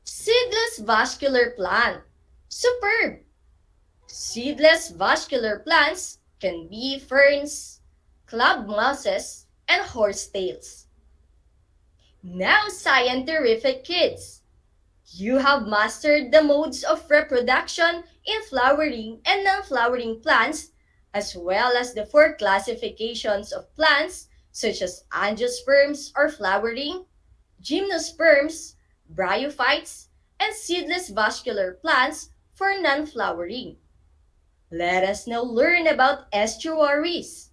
seedless vascular plant. Superb! Seedless vascular plants can be ferns, club mosses, and horsetails. Now, scientific kids, you have mastered the modes of reproduction in flowering and non-flowering plants, as well as the 4 classifications of plants such as angiosperms or flowering, gymnosperms, bryophytes, and seedless vascular plants for non-flowering. Let us now learn about estuaries.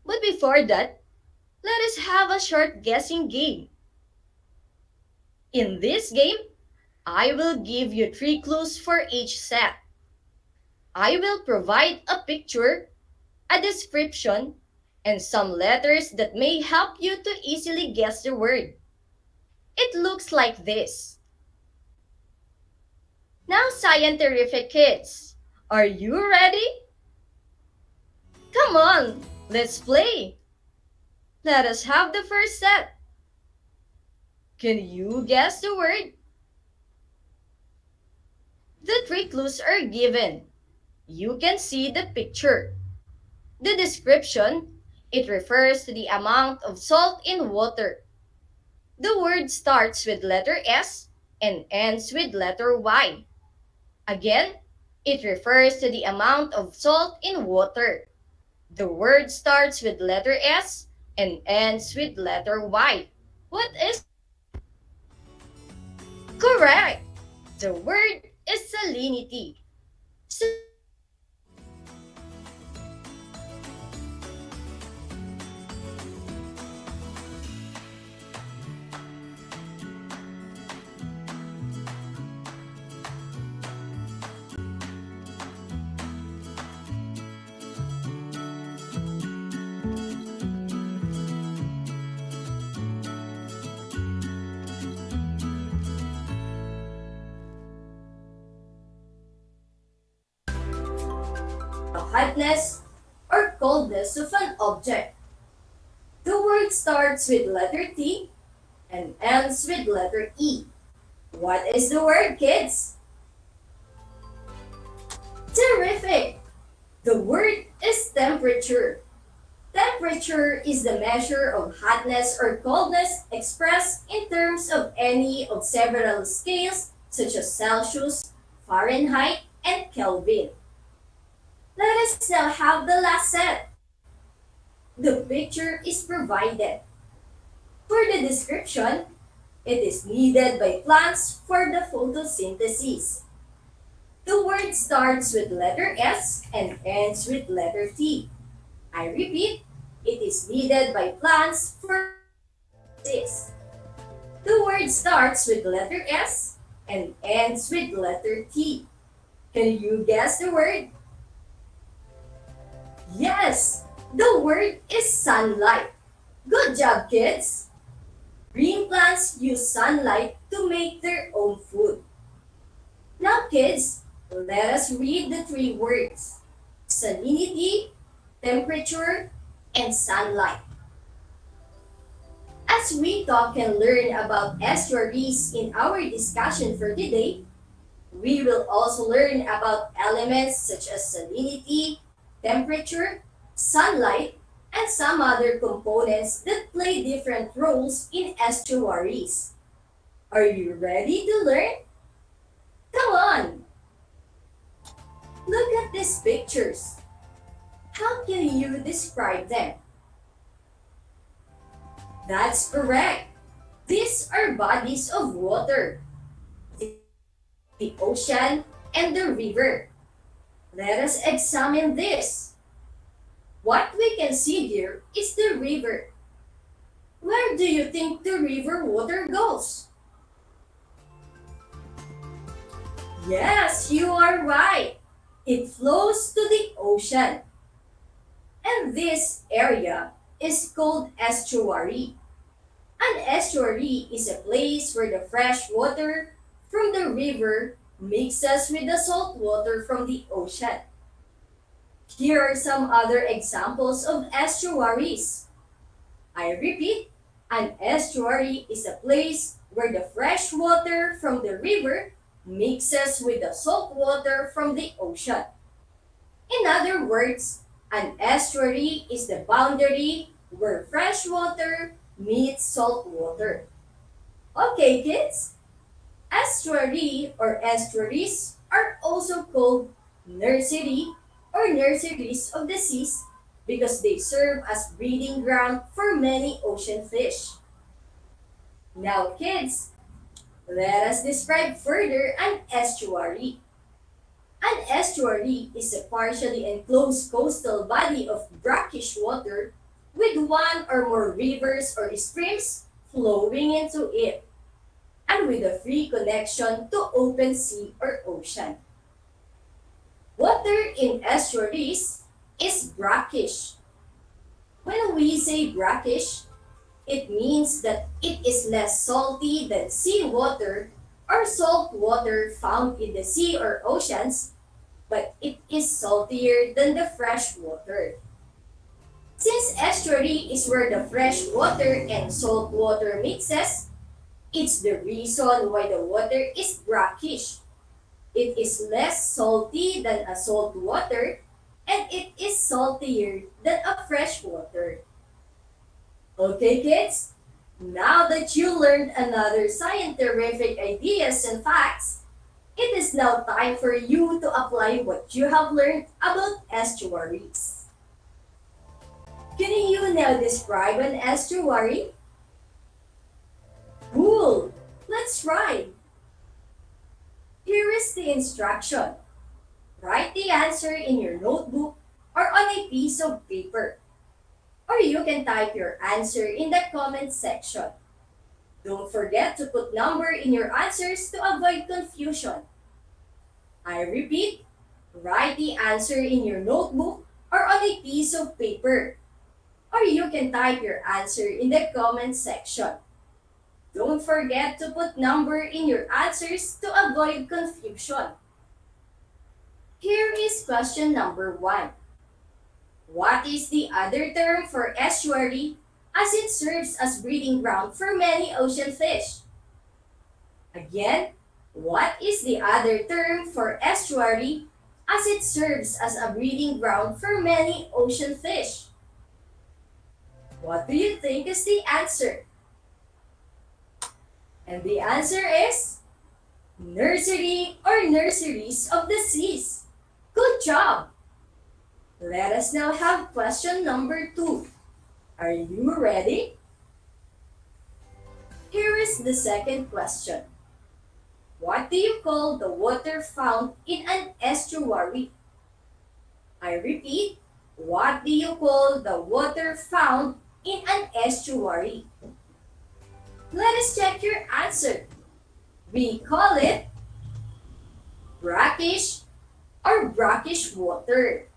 But before that, let us have a short guessing game. In this game, I will give you 3 clues for each set. I will provide a picture, a description, and some letters that may help you to easily guess the word. It looks like this. Now, scientific kids, Are you ready? Come on, let's play. Let us have the first set. Can you guess the word? The three clues are given. You can see the picture. The description, it refers to the amount of salt in water. The word starts with letter S and ends with letter Y. Again, it refers to the amount of salt in water. The word starts with letter S and ends with letter Y. What is correct? The word is salinity. The hotness or coldness of an object. The word starts with letter T and ends with letter E. What is the word, kids? Terrific! The word is temperature. Temperature is the measure of hotness or coldness expressed in terms of any of several scales such as Celsius, Fahrenheit, and Kelvin. Let us now have the last set. The picture is provided. For the description, it is needed by plants for the photosynthesis. The word starts with letter S and ends with letter T. I repeat, it is needed by plants for this. The word starts with letter S and ends with letter T. Can you guess the word? Yes, the word is sunlight. Good job, kids! Green plants use sunlight to make their own food. Now, kids, let us read the three words: salinity, temperature, and sunlight. As we talk and learn about estuaries in our discussion for today, we will also learn about elements such as salinity, temperature, sunlight, and some other components that play different roles in estuaries. Are you ready to learn? Come on! Look at these pictures. How can you describe them? That's correct. These are bodies of water. The ocean and the river. Let us examine this. What we can see here is the river. Where do you think the river water goes? Yes, you are right. It flows to the ocean. And this area is called estuary. An estuary is a place where the fresh water from the river mixes with the salt water from the ocean. Here are some other examples of estuaries. I repeat, an estuary is a place where the fresh water from the river mixes with the salt water from the ocean. In other words, an estuary is the boundary where fresh water meets salt water. Okay, kids? Estuary or estuaries are also called nursery or nurseries of the seas because they serve as breeding ground for many ocean fish. Now, kids, let us describe further an estuary. An estuary is a partially enclosed coastal body of brackish water with one or more rivers or streams flowing into it, and with a free connection to open sea or ocean. Water in estuaries is brackish. When we say brackish, it means that it is less salty than seawater or salt water found in the sea or oceans, but it is saltier than the fresh water. Since estuary is where the fresh water and salt water mixes, it's the reason why the water is brackish. It is less salty than a salt water, and it is saltier than a fresh water. Okay, kids? Now that you learned another scientific ideas and facts, it is now time for you to apply what you have learned about estuaries. Can you now describe an estuary? Cool! Let's try! Here is the instruction. Write the answer in your notebook or on a piece of paper. Or you can type your answer in the comment section. Don't forget to put number in your answers to avoid confusion. I repeat, write the answer in your notebook or on a piece of paper. Or you can type your answer in the comment section. Don't forget to put number in your answers to avoid confusion. Here is question number 1. What is the other term for estuary as it serves as breeding ground for many ocean fish? Again, what is the other term for estuary as it serves as a breeding ground for many ocean fish? What do you think is the answer? And the answer is nursery or nurseries of the seas. Good job! Let us now have question number 2. Are you ready? Here is the second question. What do you call the water found in an estuary? I repeat, what do you call the water found in an estuary? Let us check your answer. We call it brackish or brackish water.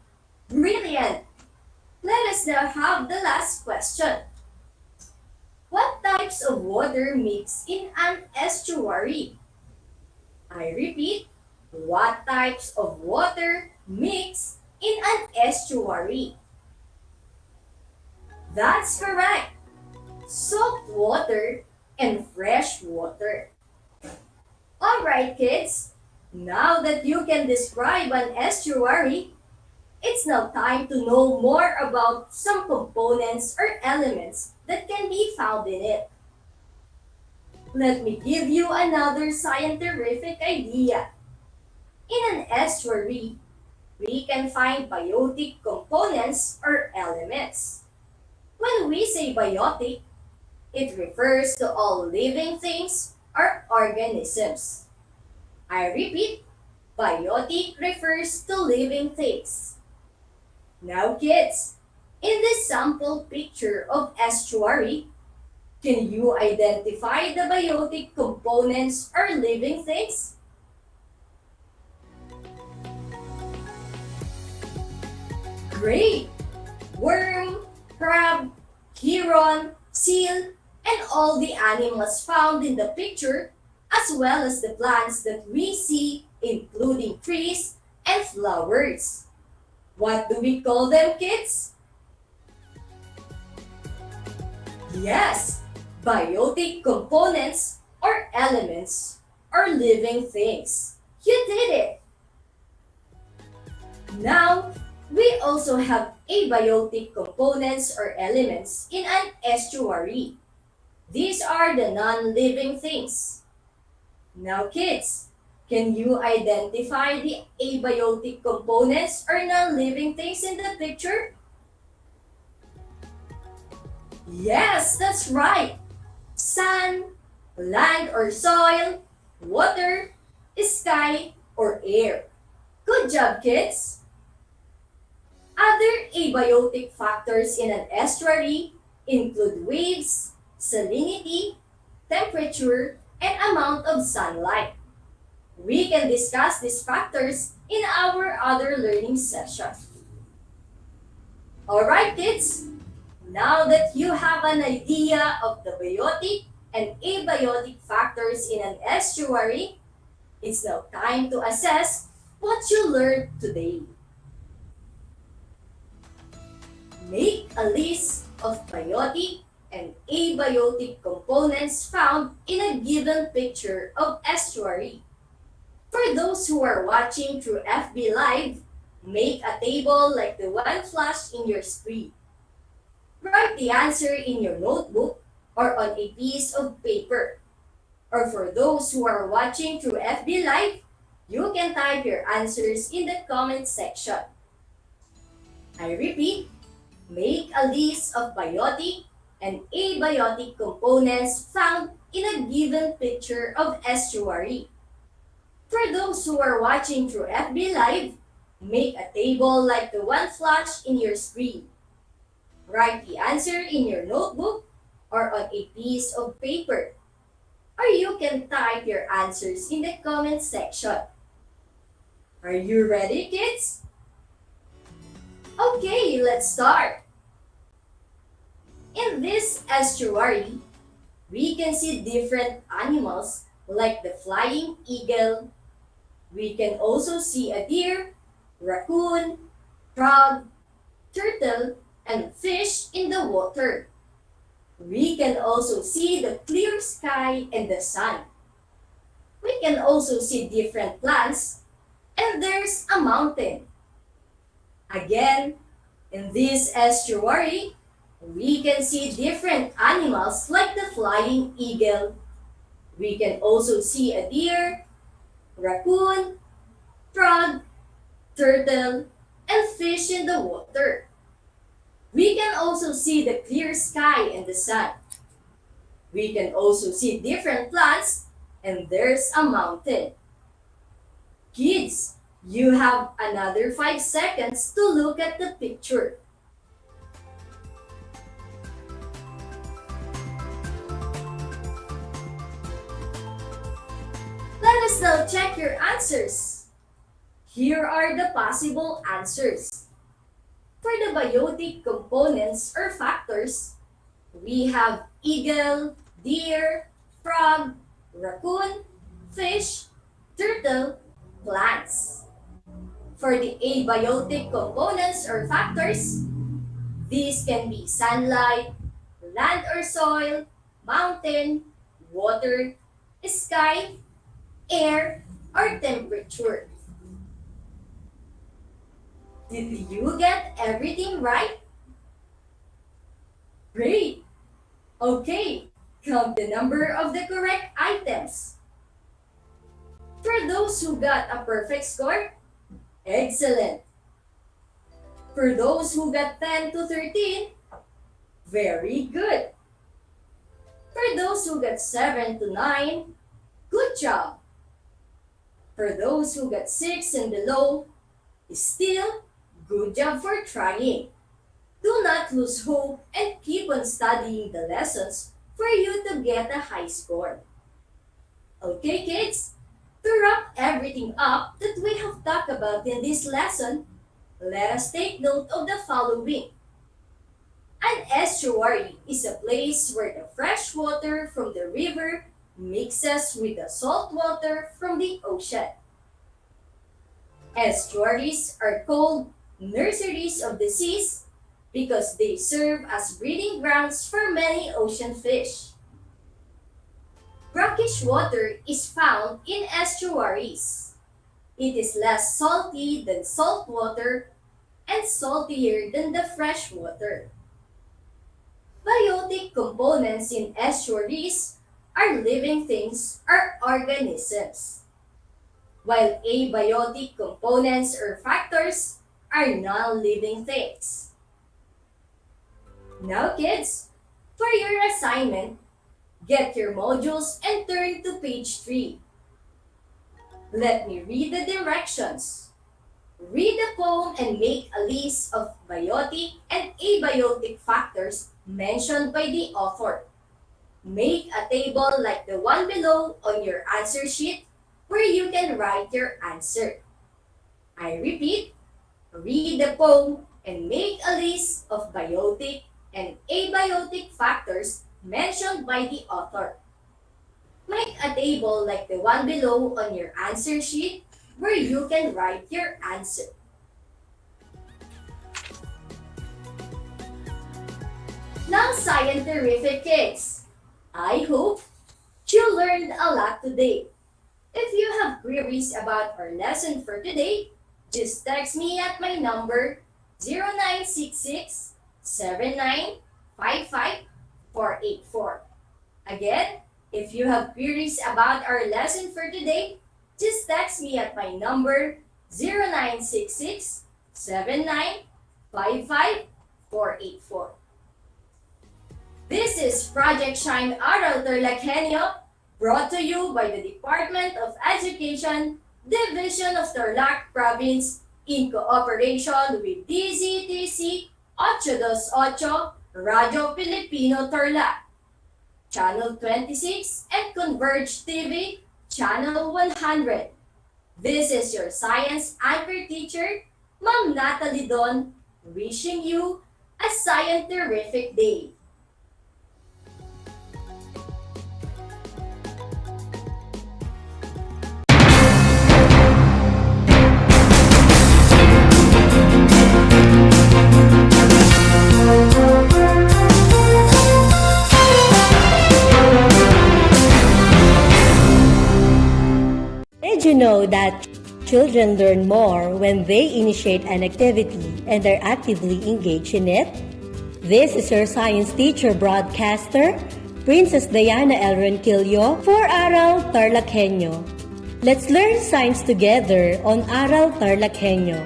Brilliant! Let us now have the last question. What types of water mix in an estuary? I repeat, what types of water mix in an estuary? That's correct. Salt water and fresh water. Alright kids, now that you can describe an estuary, it's now time to know more about some components or elements that can be found in it. Let me give you another scientific idea. In an estuary, we can find biotic components or elements. When we say biotic, it refers to all living things or organisms. I repeat, biotic refers to living things. Now kids, in this sample picture of estuary, can you identify the biotic components or living things? Great! Worm, crab, heron, seal, and all the animals found in the picture, as well as the plants that we see, including trees and flowers. What do we call them, kids? Yes, biotic components or elements or living things. You did it! Now, we also have abiotic components or elements in an estuary. These are the non-living things. Now kids, can you identify the abiotic components or non-living things in the picture? Yes, that's right! Sun, land or soil, water, sky, or air. Good job, kids! Other abiotic factors in an estuary include waves, salinity, temperature, and amount of sunlight. We can discuss these factors in our other learning session. Alright kids, now that you have an idea of the biotic and abiotic factors in an estuary, it's now time to assess what you learned today. Make a list of biotic and abiotic components found in a given picture of estuary. For those who are watching through FB Live, make a table like the one flashed in your screen. Write the answer in your notebook or on a piece of paper. Or for those who are watching through FB Live, you can type your answers in the comment section. I repeat, make a list of biotic and abiotic components found in a given picture of estuary. For those who are watching through FB Live, make a table like the one flashed in your screen. Write the answer in your notebook or on a piece of paper. Or you can type your answers in the comment section. Are you ready, kids? Okay, let's start. In this estuary, we can see different animals like the flying eagle. We can also see a deer, raccoon, frog, turtle, and fish in the water. We can also see the clear sky and the sun. We can also see different plants, and there's a mountain. Again, in this estuary, we can see different animals like the flying eagle. We can also see a deer, raccoon, frog, turtle, and fish in the water. We can also see the clear sky and the sun. We can also see different plants, and there's a mountain. Kids, you have another 5 seconds to look at the picture. Let us now check your answers. Here are the possible answers. For the biotic components or factors, we have eagle, deer, frog, raccoon, fish, turtle, plants. For the abiotic components or factors, these can be sunlight, land or soil, mountain, water, sky, air, or temperature. Did you get everything right? Great! Okay, count the number of the correct items. For those who got a perfect score, excellent. For those who got 10 to 13, very good. For those who got 7 to 9, good job. For those who got 6 and below, still, good job for trying. Do not lose hope and keep on studying the lessons for you to get a high score. Okay, kids, to wrap everything up that we have talked about in this lesson, let us take note of the following. An estuary is a place where the fresh water from the river mixes with the salt water from the ocean. Estuaries are called nurseries of the seas because they serve as breeding grounds for many ocean fish. Brackish water is found in estuaries. It is less salty than salt water and saltier than the fresh water. Biotic components in estuaries are living things or organisms, while abiotic components or factors are non-living things. Now kids, for your assignment, get your modules and turn to page 3. Let me read the directions. Read the poem and make a list of biotic and abiotic factors mentioned by the author. Make a table like the one below on your answer sheet where you can write your answer. I repeat, read the poem and make a list of biotic and abiotic factors mentioned by the author. Make a table like the one below on your answer sheet where you can write your answer. Now, scientific kids, I hope you learned a lot today. If you have queries about our lesson for today, just text me at my number 0966 7955 484. Again, if you have queries about our lesson for today, just text me at my number 0966 7955 484. This is Project Shine Aral TarlakHenyo, brought to you by the Department of Education, Division of Tarlac Province, in cooperation with DZTC 828, Radio Filipino Tarlac, Channel 26, and Converge TV, Channel 100. This is your science anchor teacher, Ma'am Natalie Don, wishing you a scientific day. Did you know that children learn more when they initiate an activity and are actively engaged in it? This is your science teacher broadcaster, Princess Diana L. Ronquillo for Aral TarlakHenyo. Let's learn science together on Aral TarlakHenyo.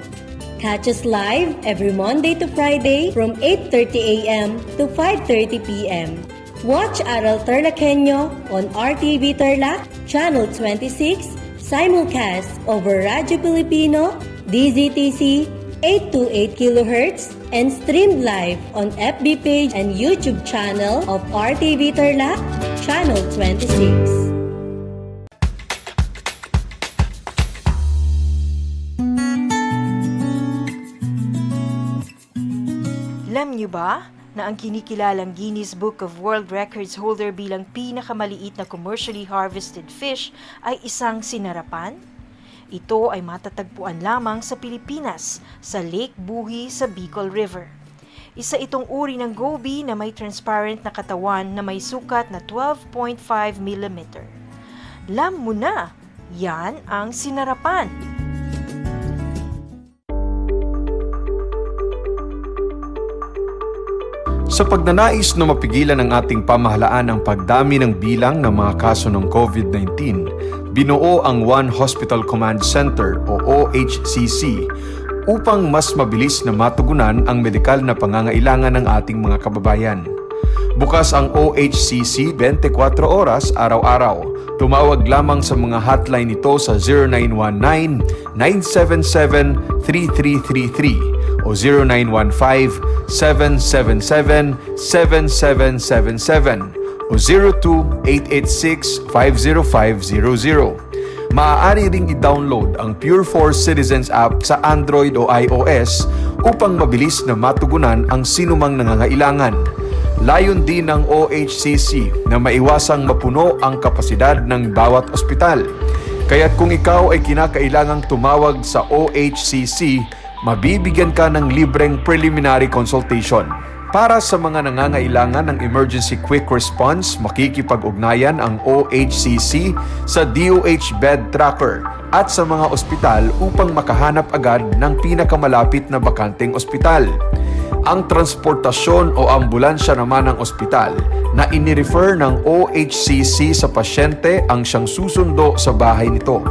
Catch us live every Monday to Friday from 8:30 a.m. to 5:30 p.m. Watch Aral TarlakHenyo on RTV Tarlac, Channel 26, simulcast over Radio Filipino, DZTC 828 kHz, and streamed live on FB page and YouTube channel of RTV Tarlac, Channel 26. Alam niyo ba na ang kinikilalang Guinness Book of World Records holder bilang pinakamaliit na commercially harvested fish ay isang sinarapan? Ito ay matatagpuan lamang sa Pilipinas, sa Lake Buhi sa Bicol River. Isa itong uri ng goby na may transparent na katawan na may sukat na 12.5 mm. Alam mo na, yan ang sinarapan. Sa pagnanais na mapigilan ng ating pamahalaan ang pagdami ng bilang ng mga kaso ng COVID-19, binuo ang One Hospital Command Center o OHCC upang mas mabilis na matugunan ang medikal na pangangailangan ng ating mga kababayan. Bukas ang OHCC 24 oras araw-araw. Tumawag lamang sa mga hotline nito sa 0919-977-3333 o 0915-777-7777 o 02-886-50500. Maaari ring i-download ang Pure Force Citizens app sa Android o iOS upang mabilis na matugunan ang sinumang nangangailangan. Layon din ng OHCC na maiwasang mapuno ang kapasidad ng bawat ospital. Kaya't kung ikaw ay kinakailangang tumawag sa OHCC, mabibigyan ka ng libreng preliminary consultation. Para sa mga nangangailangan ng emergency quick response, makikipag-ugnayan ang OHCC sa DOH Bed Tracker at sa mga ospital upang makahanap agad ng pinakamalapit na bakanteng ospital. Ang transportasyon o ambulansya naman ng ospital na inirefer ng OHCC sa pasyente ang siyang susundo sa bahay nito.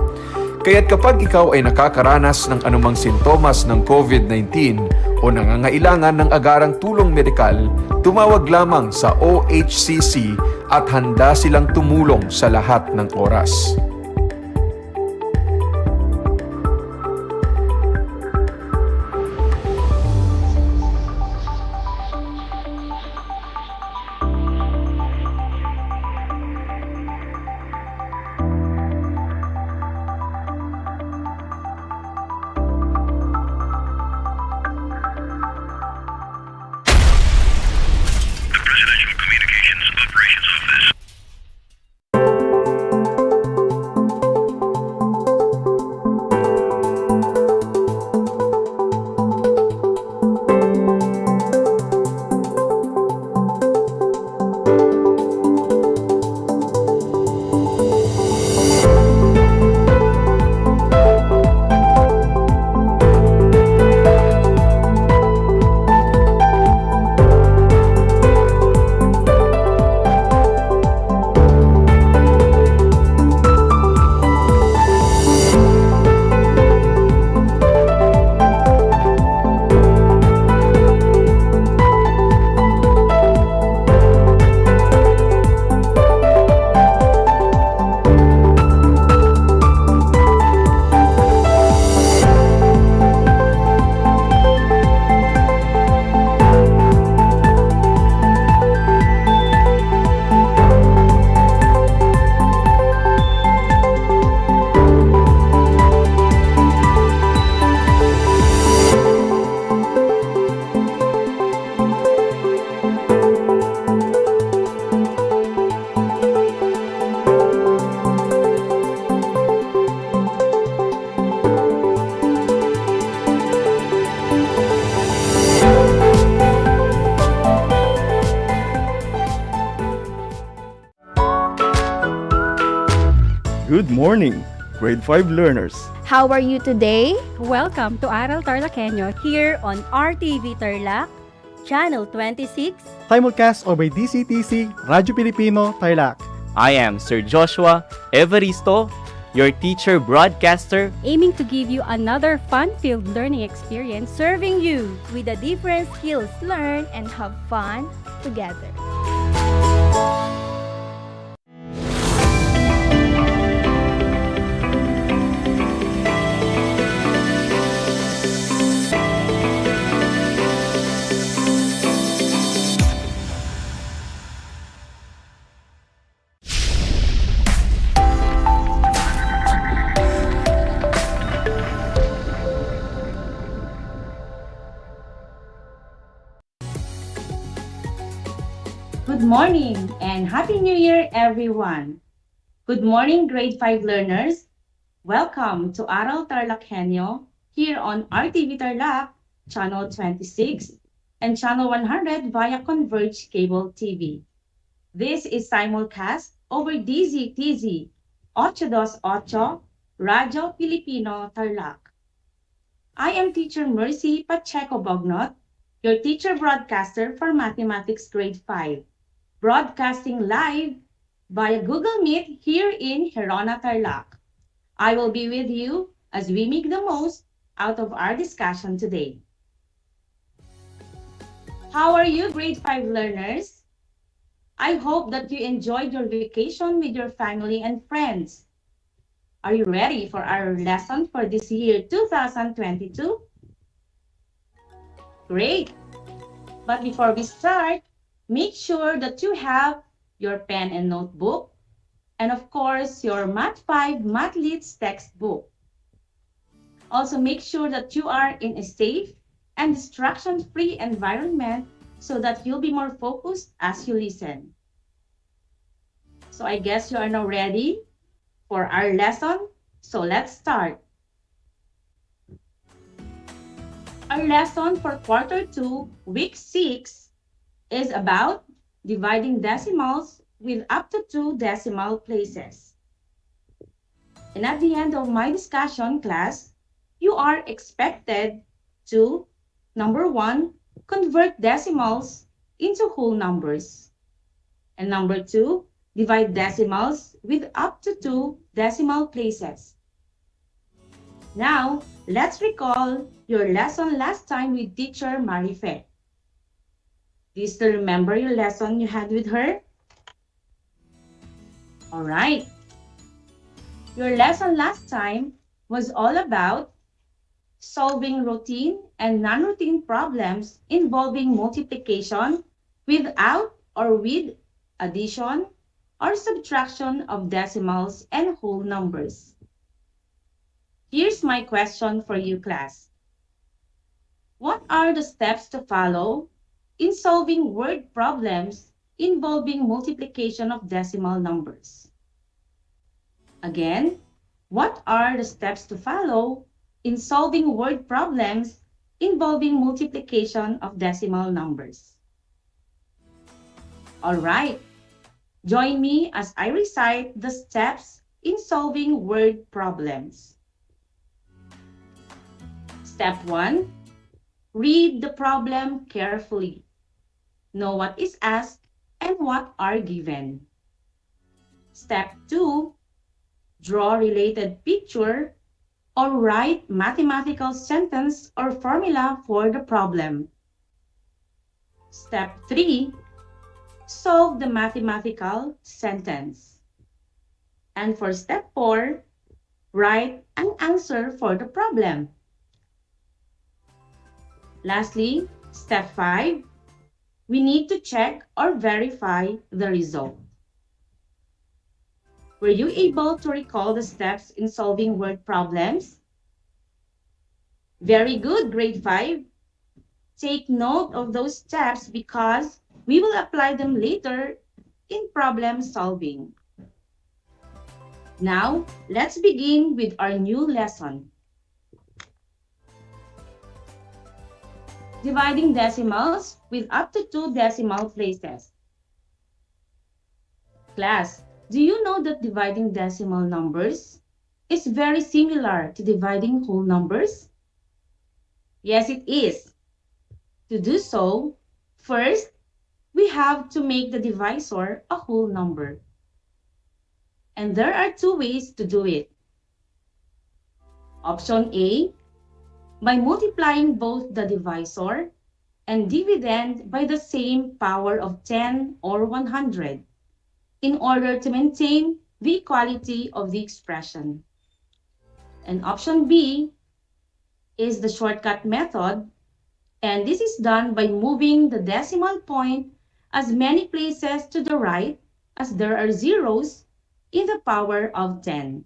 Kaya't kapag ikaw ay nakakaranas ng anumang sintomas ng COVID-19 o nangangailangan ng agarang tulong medikal, tumawag lamang sa OHCC at handa silang tumulong sa lahat ng oras. Good morning, grade 5 learners. How are you today? Welcome to Aral TarlakHenyo here on RTV Tarlac, Channel 26. Simulcast over DCTC, Radyo Pilipino, Tarlac. I am Sir Joshua Evaristo, your teacher broadcaster, Aiming to give you another fun-filled learning experience, serving you with the different skills learn and have fun together. Good morning and Happy New Year, everyone. Good morning, grade 5 learners. Welcome to Aral TarlakHenyo here on RTV Tarlac, Channel 26 and Channel 100 via Converge Cable TV. This is simulcast over DZTZ 828 Radyo Pilipino Tarlac. I am Teacher Mercy Pacheco Bognot, your teacher broadcaster for Mathematics Grade 5. Broadcasting live via Google Meet here in Herona, Tarlac. I will be with you as we make the most out of our discussion today. How are you, grade 5 learners? I hope that you enjoyed your vacation with your family and friends. Are you ready for our lesson for this year 2022? Great! But before we start, make sure that you have your pen and notebook, and of course, your Math 5 Mathlets textbook. Also, make sure that you are in a safe and distraction-free environment so that you'll be more focused as you listen. So I guess you are now ready for our lesson, so let's start. Our lesson for Quarter 2, Week 6 is about dividing decimals with up to 2 decimal places. And at the end of my discussion class, you are expected to, number 1, convert decimals into whole numbers. And number 2, divide decimals with up to 2 decimal places. Now, let's recall your lesson last time with Teacher Marife. Do you still remember your lesson you had with her? Alright. Your lesson last time was all about solving routine and non-routine problems involving multiplication without or with addition or subtraction of decimals and whole numbers. Here's my question for you, class. What are the steps to follow in solving word problems involving multiplication of decimal numbers? Again, what are the steps to follow in solving word problems involving multiplication of decimal numbers? All right, join me as I recite the steps in solving word problems. Step 1, read the problem carefully. Know what is asked and what are given. Step 2, draw related picture or write mathematical sentence or formula for the problem. Step 3, solve the mathematical sentence. And for step 4, write an answer for the problem. Lastly, step 5, we need to check or verify the result. Were you able to recall the steps in solving word problems? Very good, grade 5. Take note of those steps because we will apply them later in problem solving. Now, let's begin with our new lesson. Dividing decimals with up to 2 decimal places. Class, Do you know that dividing decimal numbers is very similar to dividing whole numbers? Yes, it is. To do so, first, we have to make the divisor a whole number. And there are two ways to do it. Option A, by multiplying both the divisor and dividend by the same power of 10 or 100 in order to maintain the equality of the expression. And option B is the shortcut method, and this is done by moving the decimal point as many places to the right as there are zeros in the power of 10.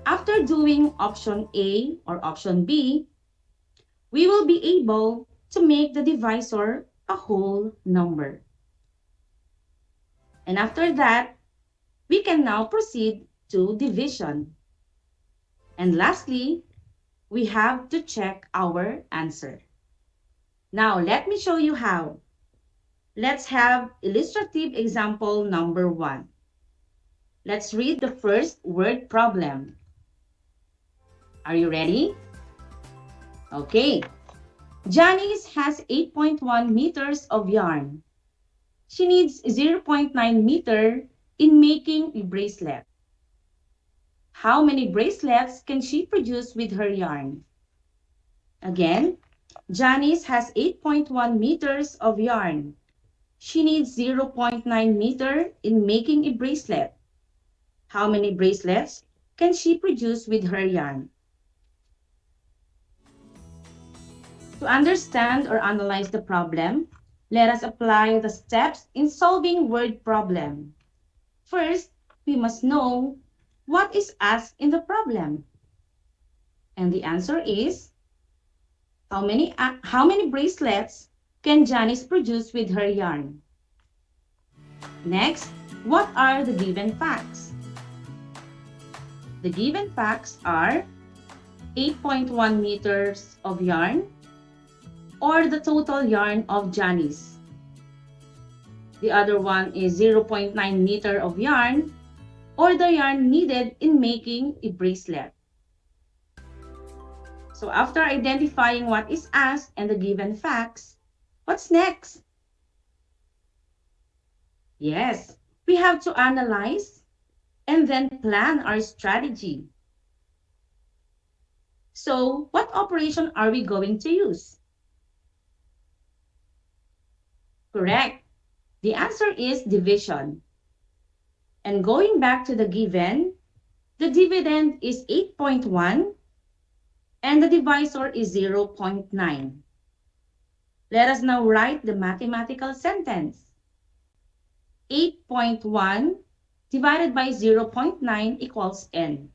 After doing option A or option B, we will be able to make the divisor a whole number. And after that, we can now proceed to division. And lastly, we have to check our answer. Now, let me show you how. Let's have illustrative example number 1. Let's read the first word problem. Are you ready? Okay. Janice has 8.1 meters of yarn. She needs 0.9 meter in making a bracelet. How many bracelets can she produce with her yarn? Again, Janice has 8.1 meters of yarn. She needs 0.9 meter in making a bracelet. How many bracelets can she produce with her yarn? To understand or analyze the problem, let us apply the steps in solving word problem. First, we must know what is asked in the problem. And the answer is, how many bracelets can Janice produce with her yarn? Next, what are the given facts? The given facts are 8.1 meters of yarn, or the total yarn of Janice. The other one is 0.9 meter of yarn, or the yarn needed in making a bracelet. So after identifying what is asked and the given facts, what's next? Yes, we have to analyze and then plan our strategy. So what operation are we going to use? Correct. The answer is division. And going back to the given, the dividend is 8.1 and the divisor is 0.9. Let us now write the mathematical sentence. 8.1 divided by 0.9 equals n.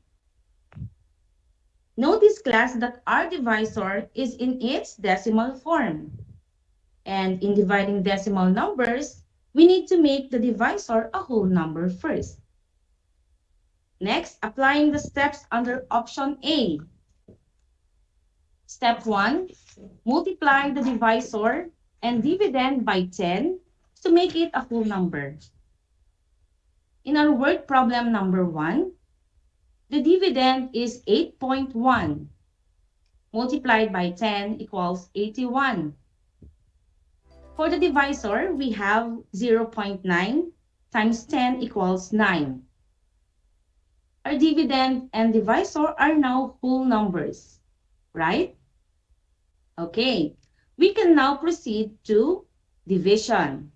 Notice, class, that our divisor is in its decimal form. And in dividing decimal numbers, we need to make the divisor a whole number first. Next, applying the steps under option A. Step 1, multiply the divisor and dividend by 10 to make it a whole number. In our word problem number 1, the dividend is 8.1. Multiplied by 10 equals 81. For the divisor, we have 0.9 times 10 equals 9. Our dividend and divisor are now whole numbers, right? Okay, we can now proceed to division.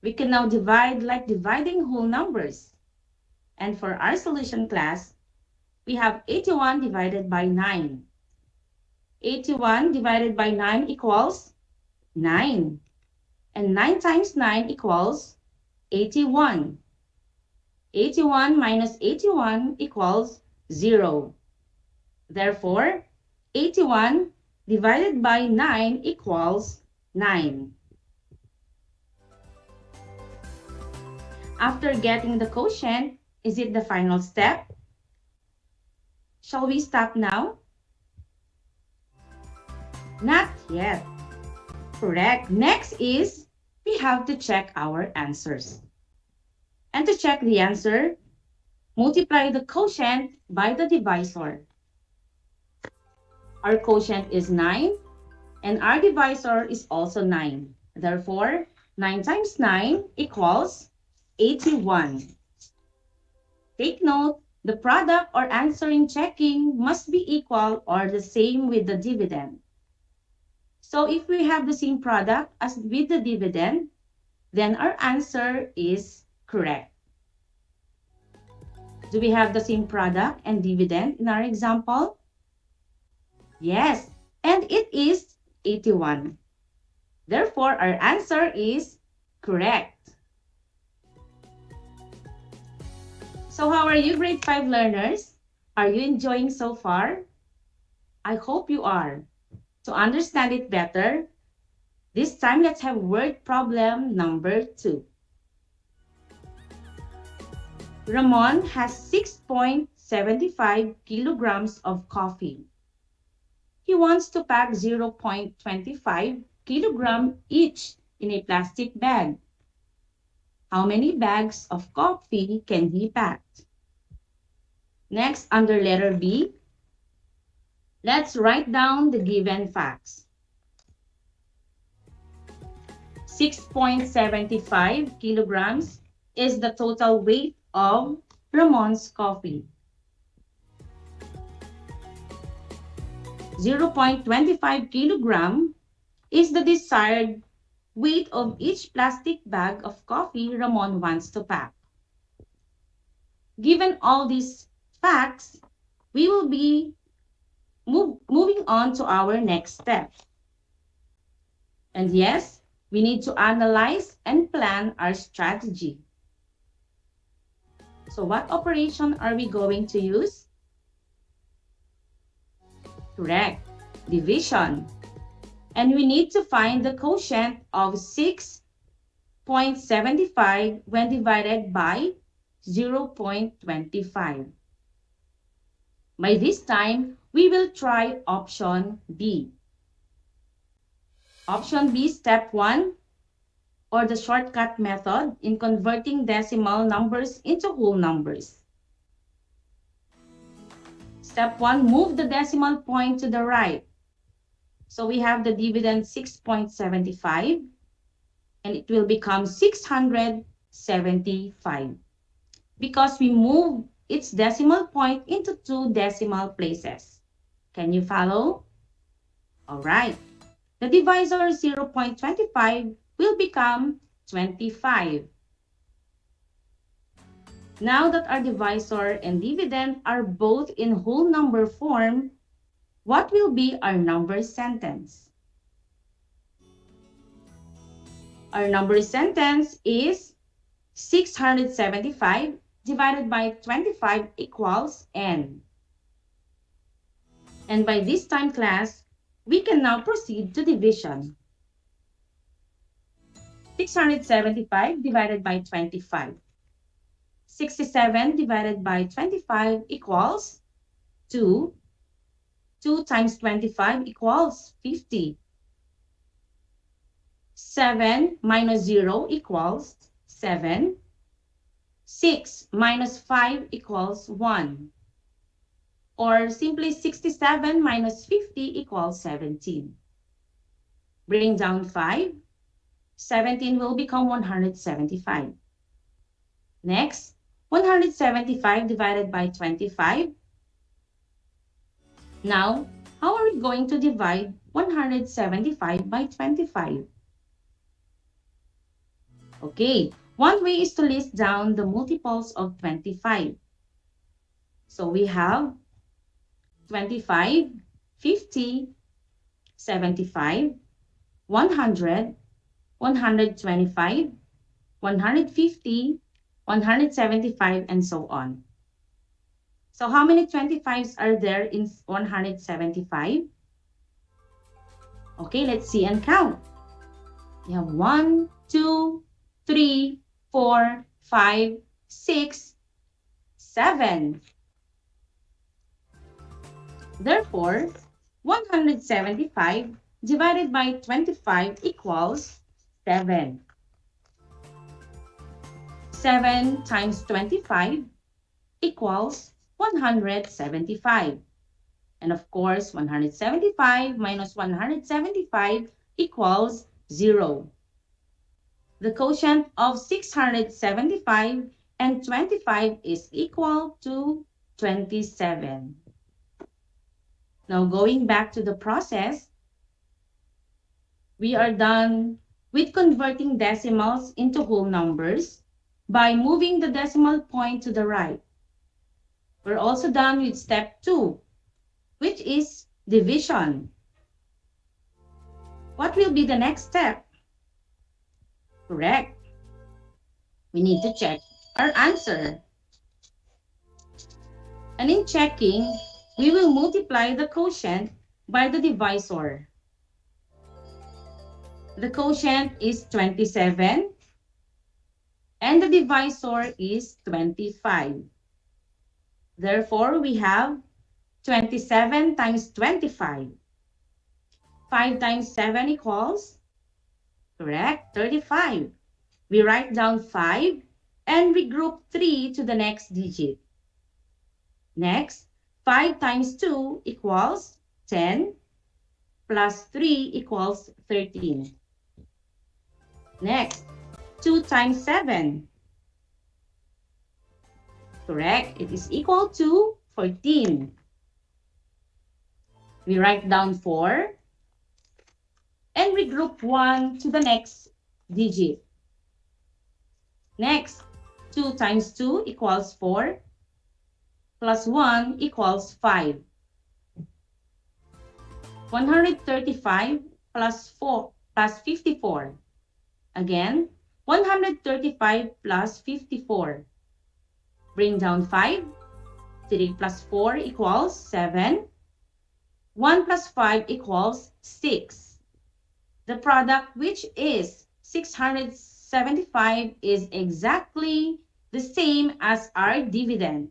We can now divide like dividing whole numbers. And for our solution, class, we have 81 divided by 9. 81 divided by 9 equals 9. And 9 times 9 equals 81. 81 minus 81 equals 0. Therefore, 81 divided by 9 equals 9. After getting the quotient, is it the final step? Shall we stop now? Not yet. Correct. Next is, we have to check our answers. And to check the answer, multiply the quotient by the divisor. Our quotient is 9, and our divisor is also 9. Therefore, 9 times 9 equals 81. Take note, the product or answer in checking must be equal or the same with the dividend. So if we have the same product as with the dividend, then our answer is correct. Do we have the same product and dividend in our example? Yes, and it is 81. Therefore, our answer is correct. So how are you, grade 5 learners? Are you enjoying so far? I hope you are. To understand it better, this time let's have word problem number 2. Ramon has 6.75 kilograms of coffee. He wants to pack 0.25 kilogram each in a plastic bag. How many bags of coffee can he pack? Next, under letter B, let's write down the given facts. 6.75 kilograms is the total weight of Ramon's coffee. 0.25 kilogram is the desired weight of each plastic bag of coffee Ramon wants to pack. Given all these facts, we will be moving on to our next step. And yes, we need to analyze and plan our strategy. So what operation are we going to use? Correct, division. And we need to find the quotient of 6.75 when divided by 0.25. By this time, we will try option B. Option B, step 1, or the shortcut method in converting decimal numbers into whole numbers. Step 1, move the decimal point to the right. So we have the dividend 6.75, and it will become 675 because we move its decimal point into 2 decimal places. Can you follow? All right. The divisor 0.25 will become 25. Now that our divisor and dividend are both in whole number form, what will be our number sentence? Our number sentence is 675 divided by 25 equals n. And by this time, class, we can now proceed to division. 675 divided by 25. 67 divided by 25 equals 2. 2 times 25 equals 50. 7 minus 0 equals 7. 6 minus 5 equals 1. Or simply 67 minus 50 equals 17. Bring down 5. 17 will become 175. Next, 175 divided by 25. Now, how are we going to divide 175 by 25? Okay, one way is to list down the multiples of 25. So we have 25, 50, 75, 100, 125, 150, 175, and so on. So how many 25s are there in 175? Okay, let's see and count. We have 1, 2, 3, 4, 5, 6, 7. Therefore, 175 divided by 25 equals 7. 7 times 25 equals 175. And of course, 175 minus 175 equals 0. The quotient of 675 and 25 is equal to 27. Now going back to the process, we are done with converting decimals into whole numbers by moving the decimal point to the right. We're also done with step 2, which is division. What will be the next step? Correct. We need to check our answer. And in checking, we will multiply the quotient by the divisor. The quotient is 27 and the divisor is 25. Therefore, we have 27 times 25. 5 times 7 equals, correct, 35. We write down 5 and we group 3 to the next digit. Next, 5 times 2 equals 10 plus 3 equals 13. Next, 2 times 7. Correct, it is equal to 14. We write down 4 and we group 1 to the next digit. Next, 2 times 2 equals 4 plus 1 equals 5. 135 plus 4 plus 54. Again, 135 plus 54. Bring down 5. 3 plus 4 equals 7. 1 plus 5 equals 6. The product, which is 675, is exactly the same as our dividend.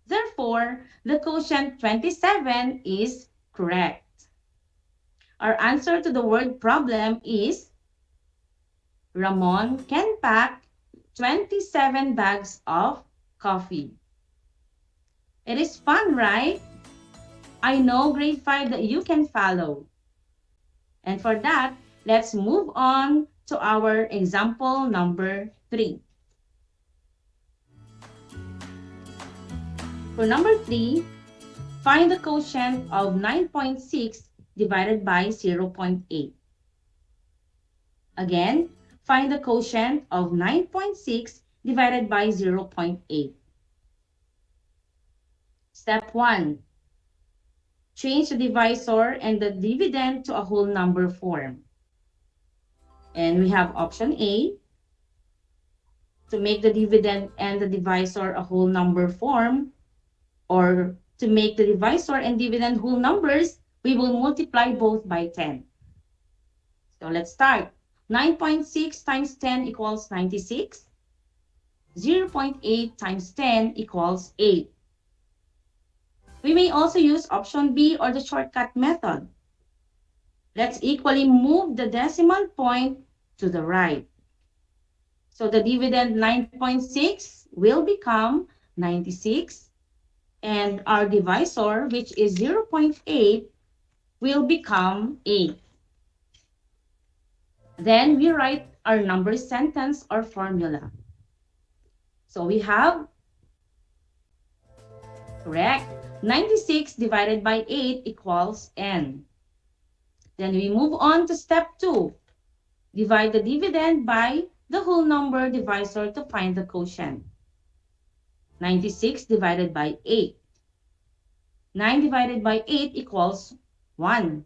Therefore, the quotient 27 is correct. Our answer to the word problem is Ramon can pack 27 bags of coffee. It is fun, right? I know grade 5 that you can follow. And for that, let's move on to our example number 3. For number 3, find the quotient of 9.6 divided by 0.8. Again, find the quotient of 9.6 divided by 0.8. Step 1. Change the divisor and the dividend to a whole number form. And we have option A, to make the dividend and the divisor a whole number form, or to make the divisor and dividend whole numbers, we will multiply both by 10. So let's start. 9.6 times 10 equals 96. 0.8 times 10 equals 8. We may also use option B or the shortcut method. Let's equally move the decimal point to the right. So the dividend 9.6 will become 96, and our divisor, which is 0.8, will become 8. Then we write our number sentence or formula. So we have, correct, 96 divided by 8 equals n. Then we move on to step 2. Divide the dividend by the whole number divisor to find the quotient. 96 divided by 8. 9 divided by 8 equals 1.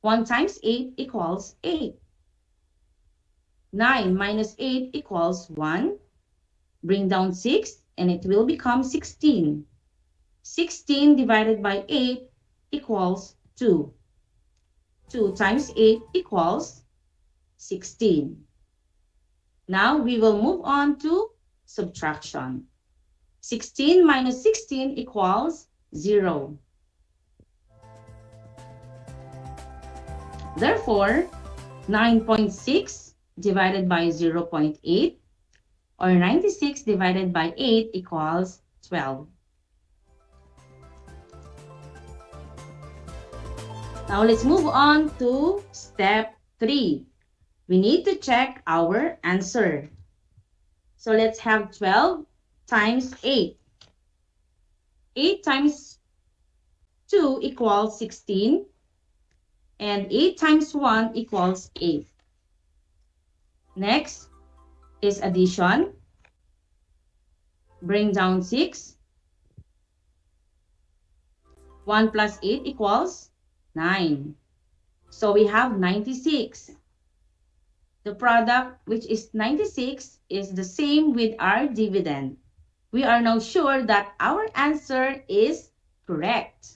1 times 8 equals 8. 9 minus 8 equals 1. Bring down 6 and it will become 16. 16 divided by 8 equals 2. 2 times 8 equals 16. Now we will move on to subtraction. 16 minus 16 equals 0. Therefore, 9.6 divided by 0.8 or 96 divided by 8 equals 12. Now let's move on to step 3. We need to check our answer. So let's have 12 times 8. 8 times 2 equals 16. And 8 times 1 equals 8. Next is addition. Bring down 6. 1 plus 8 equals 9. So we have 96. The product, which is 96, is the same with our dividend. We are now sure that our answer is correct.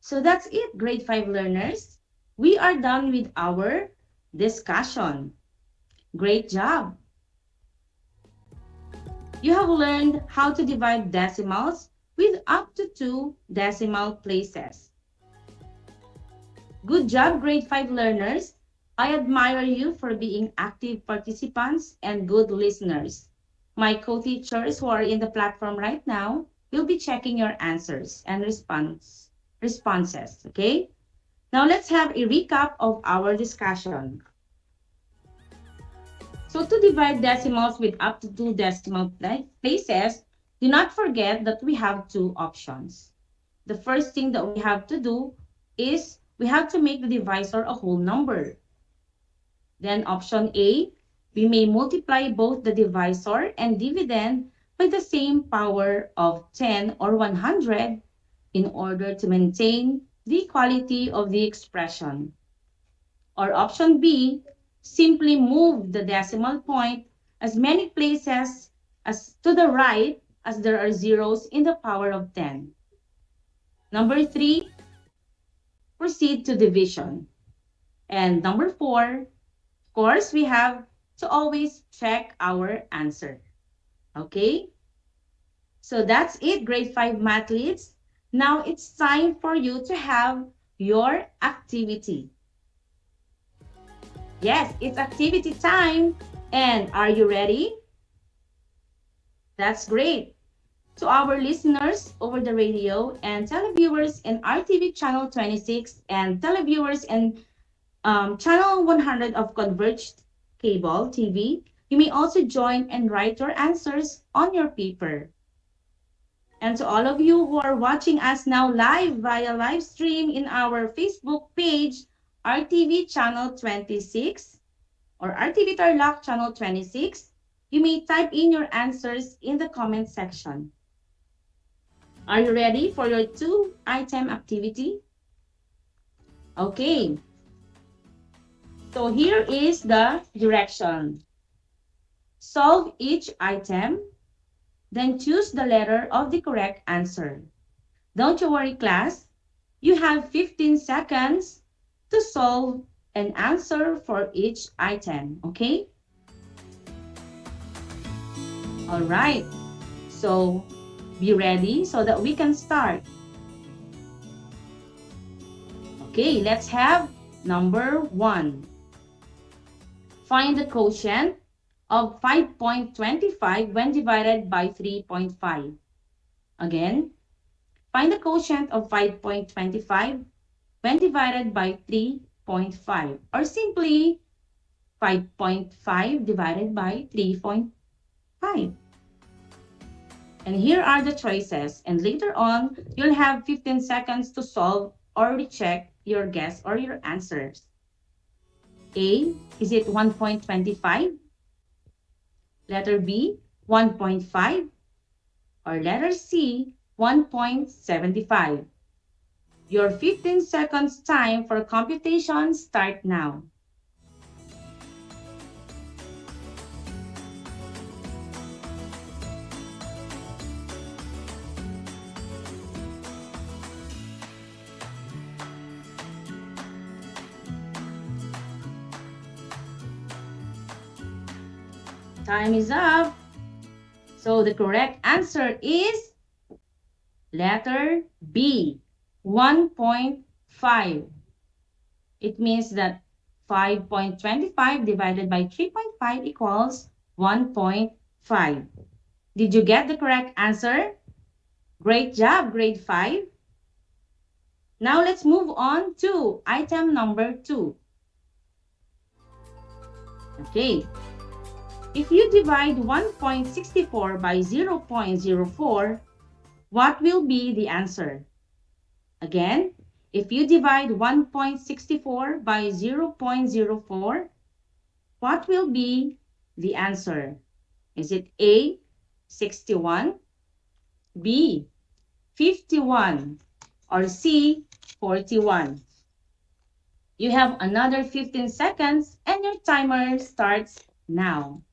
So that's it, grade 5 learners. We are done with our discussion. Great job! You have learned how to divide decimals with up to 2 decimal places. Good job, grade 5 learners. I admire you for being active participants and good listeners. My co-teachers who are in the platform right now will be checking your answers and responses, okay? Now let's have a recap of our discussion. So to divide decimals with up to 2 decimal places, do not forget that we have 2 options. The first thing that we have to do is we have to make the divisor a whole number. Then option A, we may multiply both the divisor and dividend by the same power of 10 or 100 in order to maintain the equality of the expression. Or option B, simply move the decimal point as many places as to the right as there are zeros in the power of 10. Number 3, proceed to division. And number 4, of course, we have to always check our answer. Okay? So that's it, grade 5 mathletes. Now it's time for you to have your activity. Yes, it's activity time. And are you ready? That's great. To our listeners over the radio and televiewers in RTV Channel 26 and televiewers in Channel 100 of Converged Cable TV, you may also join and write your answers on your paper. And to all of you who are watching us now live via live stream in our Facebook page, RTV Channel 26 or RTV Tarlac Channel 26, you may type in your answers in the comment section. Are you ready for your 2-item activity? Okay. So here is the direction. Solve each item, then choose the letter of the correct answer. Don't you worry, class. You have 15 seconds to solve an answer for each item, okay? All right. So be ready so that we can start. Okay, let's have number 1. Find the quotient of 5.25 when divided by 3.5. Again, find the quotient of 5.25 when divided by 3.5, or simply 5.5 divided by 3.5. And here are the choices, and later on, you'll have 15 seconds to solve or recheck your guess or your answers. A, is it 1.25? Letter B, 1.5? Or letter C, 1.75? Your 15 seconds time for computation start now. Time is up. So the correct answer is letter B, 1.5. It means that 5.25 divided by 3.5 equals 1.5. 5. Did you get the correct answer? Great job, grade 5. Now let's move on to item number 2. Okay. If you divide 1.64 by 0.04, what will be the answer? Again, if you divide 1.64 by 0.04, what will be the answer? Is it A, 61, B, 51, or C, 41? You have another 15 seconds and your timer starts now.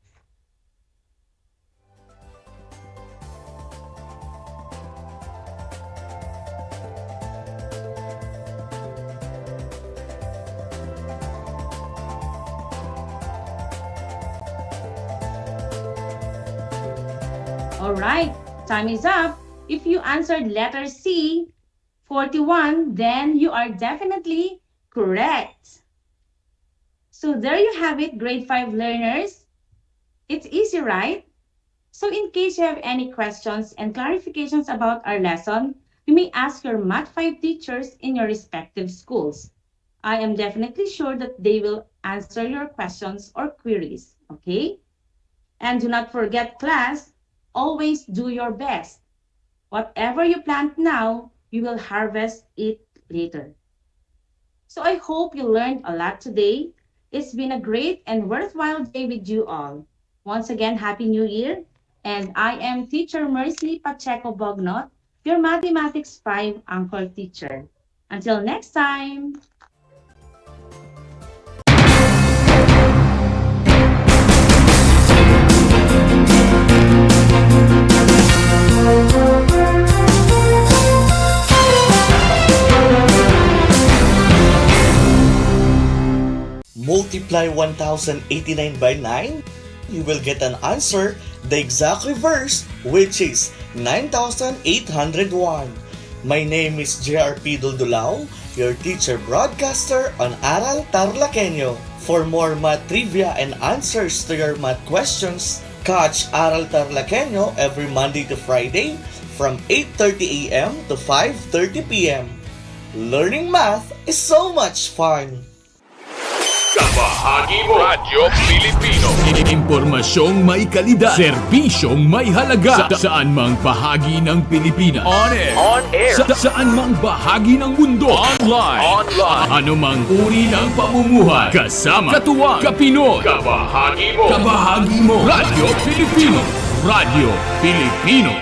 Alright, time is up. If you answered letter C, 41, then you are definitely correct. So there you have it, grade 5 learners. It's easy, right? So in case you have any questions and clarifications about our lesson, you may ask your Math 5 teachers in your respective schools. I am definitely sure that they will answer your questions or queries, okay? And do not forget, class, always do your best. Whatever you plant now, you will harvest it later. So I hope you learned a lot today. It's been a great and worthwhile day with you all. Once again, Happy New Year. And I am Teacher Mercy Pacheco Bognot, your Mathematics 5 Anchor teacher. Until next time! Multiply 1089 by 9, you will get an answer, the exact reverse, which is 9801. My name is JRP Duldulao, your teacher broadcaster on Aral TarlakHenyo. For more math trivia and answers to your math questions, catch Aral TarlakHenyo every Monday to Friday from 8:30 a.m. to 5:30 p.m. Learning math is so much fun! Kabahagi mo Radyo Pilipino. Impormasyong may kalidad, serbisyong may halaga, saan mang bahagi ng Pilipinas. On air. Saan mang bahagi ng mundo. Online. Anumang uri ng pamumuhay. Kasama katuwang Kapinoy. Kabahagi mo Radyo Pilipino. Radyo Pilipino.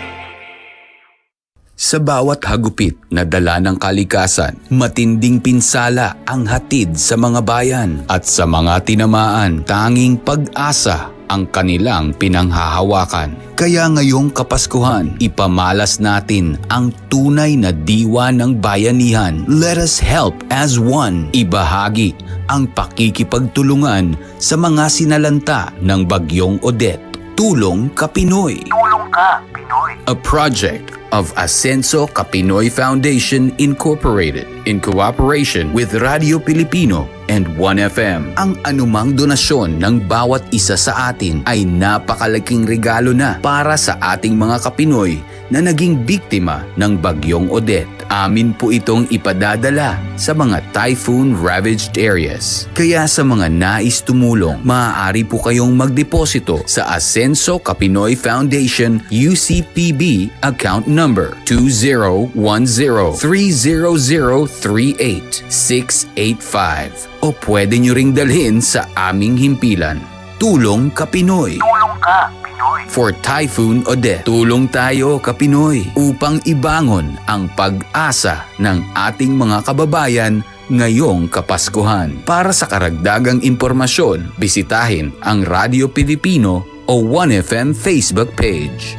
Sa bawat hagupit na dala ng kalikasan, matinding pinsala ang hatid sa mga bayan at sa mga tinamaan, tanging pag-asa ang kanilang pinanghahawakan. Kaya ngayong Kapaskuhan, ipamalas natin ang tunay na diwa ng bayanihan. Let us help as one. Ibahagi ang pakikipagtulungan sa mga sinalanta ng Bagyong Odette. Tulong Kapinoy. Tulong ka, Pinoy. A project of Ascenso Kapinoy Foundation Incorporated in cooperation with Radio Pilipino and 1FM. Ang anumang donasyon ng bawat isa sa atin ay napakalaking regalo na para sa ating mga Kapinoy na naging biktima ng Bagyong Odette. Amin po itong ipadadala sa mga typhoon-ravaged areas. Kaya sa mga nais tumulong, maaari po kayong magdeposito sa Ascenso Kapinoy Foundation UCPB account number 2010-30038-685 o pwede nyo ring dalhin sa aming himpilan. Tulong Kapinoy. Tulong ka, Pinoy. For Typhoon Odette. Tulong tayo, Kapinoy, upang ibangon ang pag-asa ng ating mga kababayan ngayong Kapaskuhan. Para sa karagdagang impormasyon, bisitahin ang Radio Pilipino o 1FM Facebook page.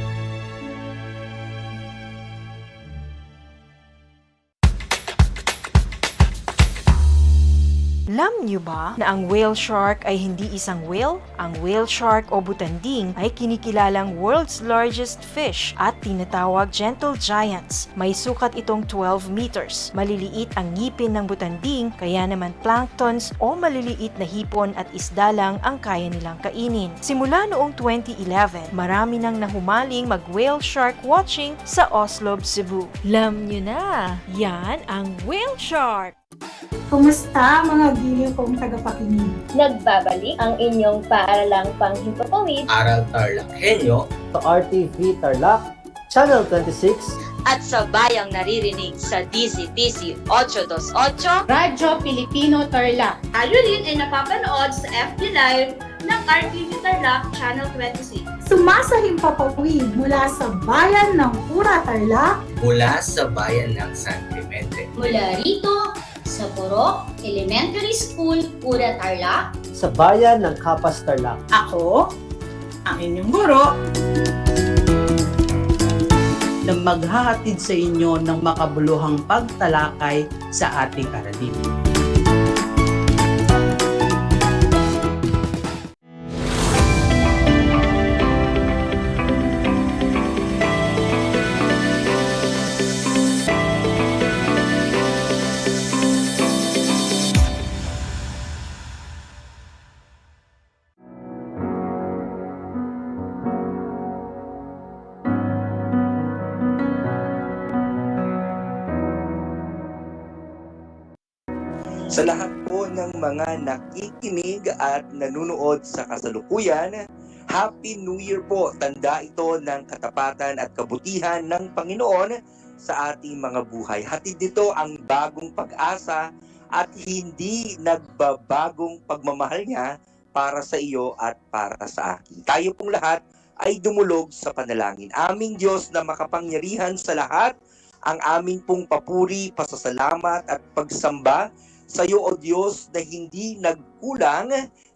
Alam niyo ba na ang whale shark ay hindi isang whale? Ang whale shark o butanding ay kinikilalang world's largest fish at tinatawag gentle giants. May sukat itong 12 meters. Maliliit ang ngipin ng butanding, kaya naman planktons o maliliit na hipon at isda lang ang kaya nilang kainin. Simula noong 2011, marami nang nahumaling mag-whale shark watching sa Oslo, Cebu. Alam niyo na, yan ang whale shark! Kumusta mga giliw kong tagapakinig? Nagbabalik ang inyong paaralang panghimpapawid Aral TarlakHenyo sa RTV Tarlac, Channel 26 at sa bayang naririnig sa DCTC 828 Radyo Pilipino Tarlac. Tayo rin ay napapanood sa FB Live ng RTV Tarlac Channel 26. Sumasahimpapawid mula sa bayan ng Pura Tarlac, mula sa bayan ng San Clemente, mula rito sa Purok Elementary School, Pura Tarlac, sa bayan ng Kapas Tarlac. Ako, ang inyong guro, na maghahatid sa inyo ng makabuluhang pagtalakay sa ating aralin. Sa lahat po ng mga nakikinig at nanunood sa kasalukuyan, Happy New Year po! Tanda ito ng katapatan at kabutihan ng Panginoon sa ating mga buhay. Hatid nito ang bagong pag-asa at hindi nagbabagong pagmamahal niya para sa iyo at para sa akin. Tayo pong lahat ay dumulog sa panalangin. Aming Diyos na makapangyarihan sa lahat, ang aming pong papuri, pasasalamat at pagsamba sa iyo, O Diyos, na hindi nagkulang,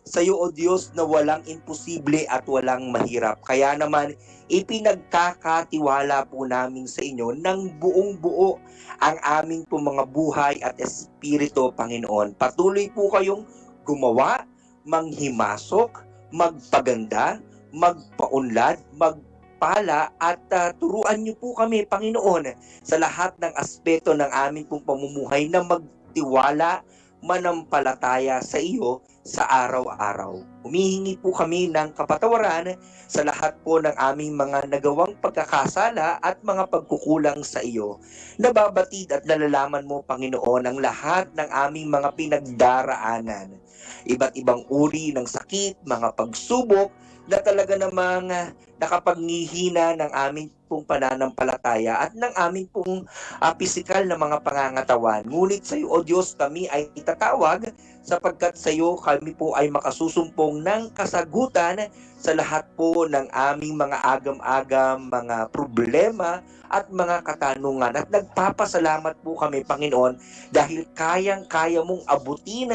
sa iyo, O Diyos, na walang imposible at walang mahirap. Kaya naman, ipinagkakatiwala po namin sa inyo ng buong buo ang aming po mga buhay at espiritu, Panginoon. Patuloy po kayong gumawa, manghimasok, magpaganda, magpaunlad, magpala at turuan niyo po kami, Panginoon, sa lahat ng aspeto ng aming pong pamumuhay na magtiwala, manampalataya sa iyo sa araw-araw. Humihingi po kami ng kapatawaran sa lahat po ng aming mga nagawang pagkakasala at mga pagkukulang sa iyo. Nababatid at nalalaman mo, Panginoon, ang lahat ng aming mga pinagdaraanan. Iba't ibang uri ng sakit, mga pagsubok na talaga namang nakapaghihina ng aming pong pananampalataya at ng aming pong pisikal na mga pangangatawan. Ngunit sa iyo, O Diyos, kami ay itatawag sapagkat sa iyo kami po ay makasusumpong ng kasagutan sa lahat po ng aming mga agam-agam, mga problema at mga katanungan. At nagpapasalamat po kami, Panginoon, dahil kayang-kaya mong abutin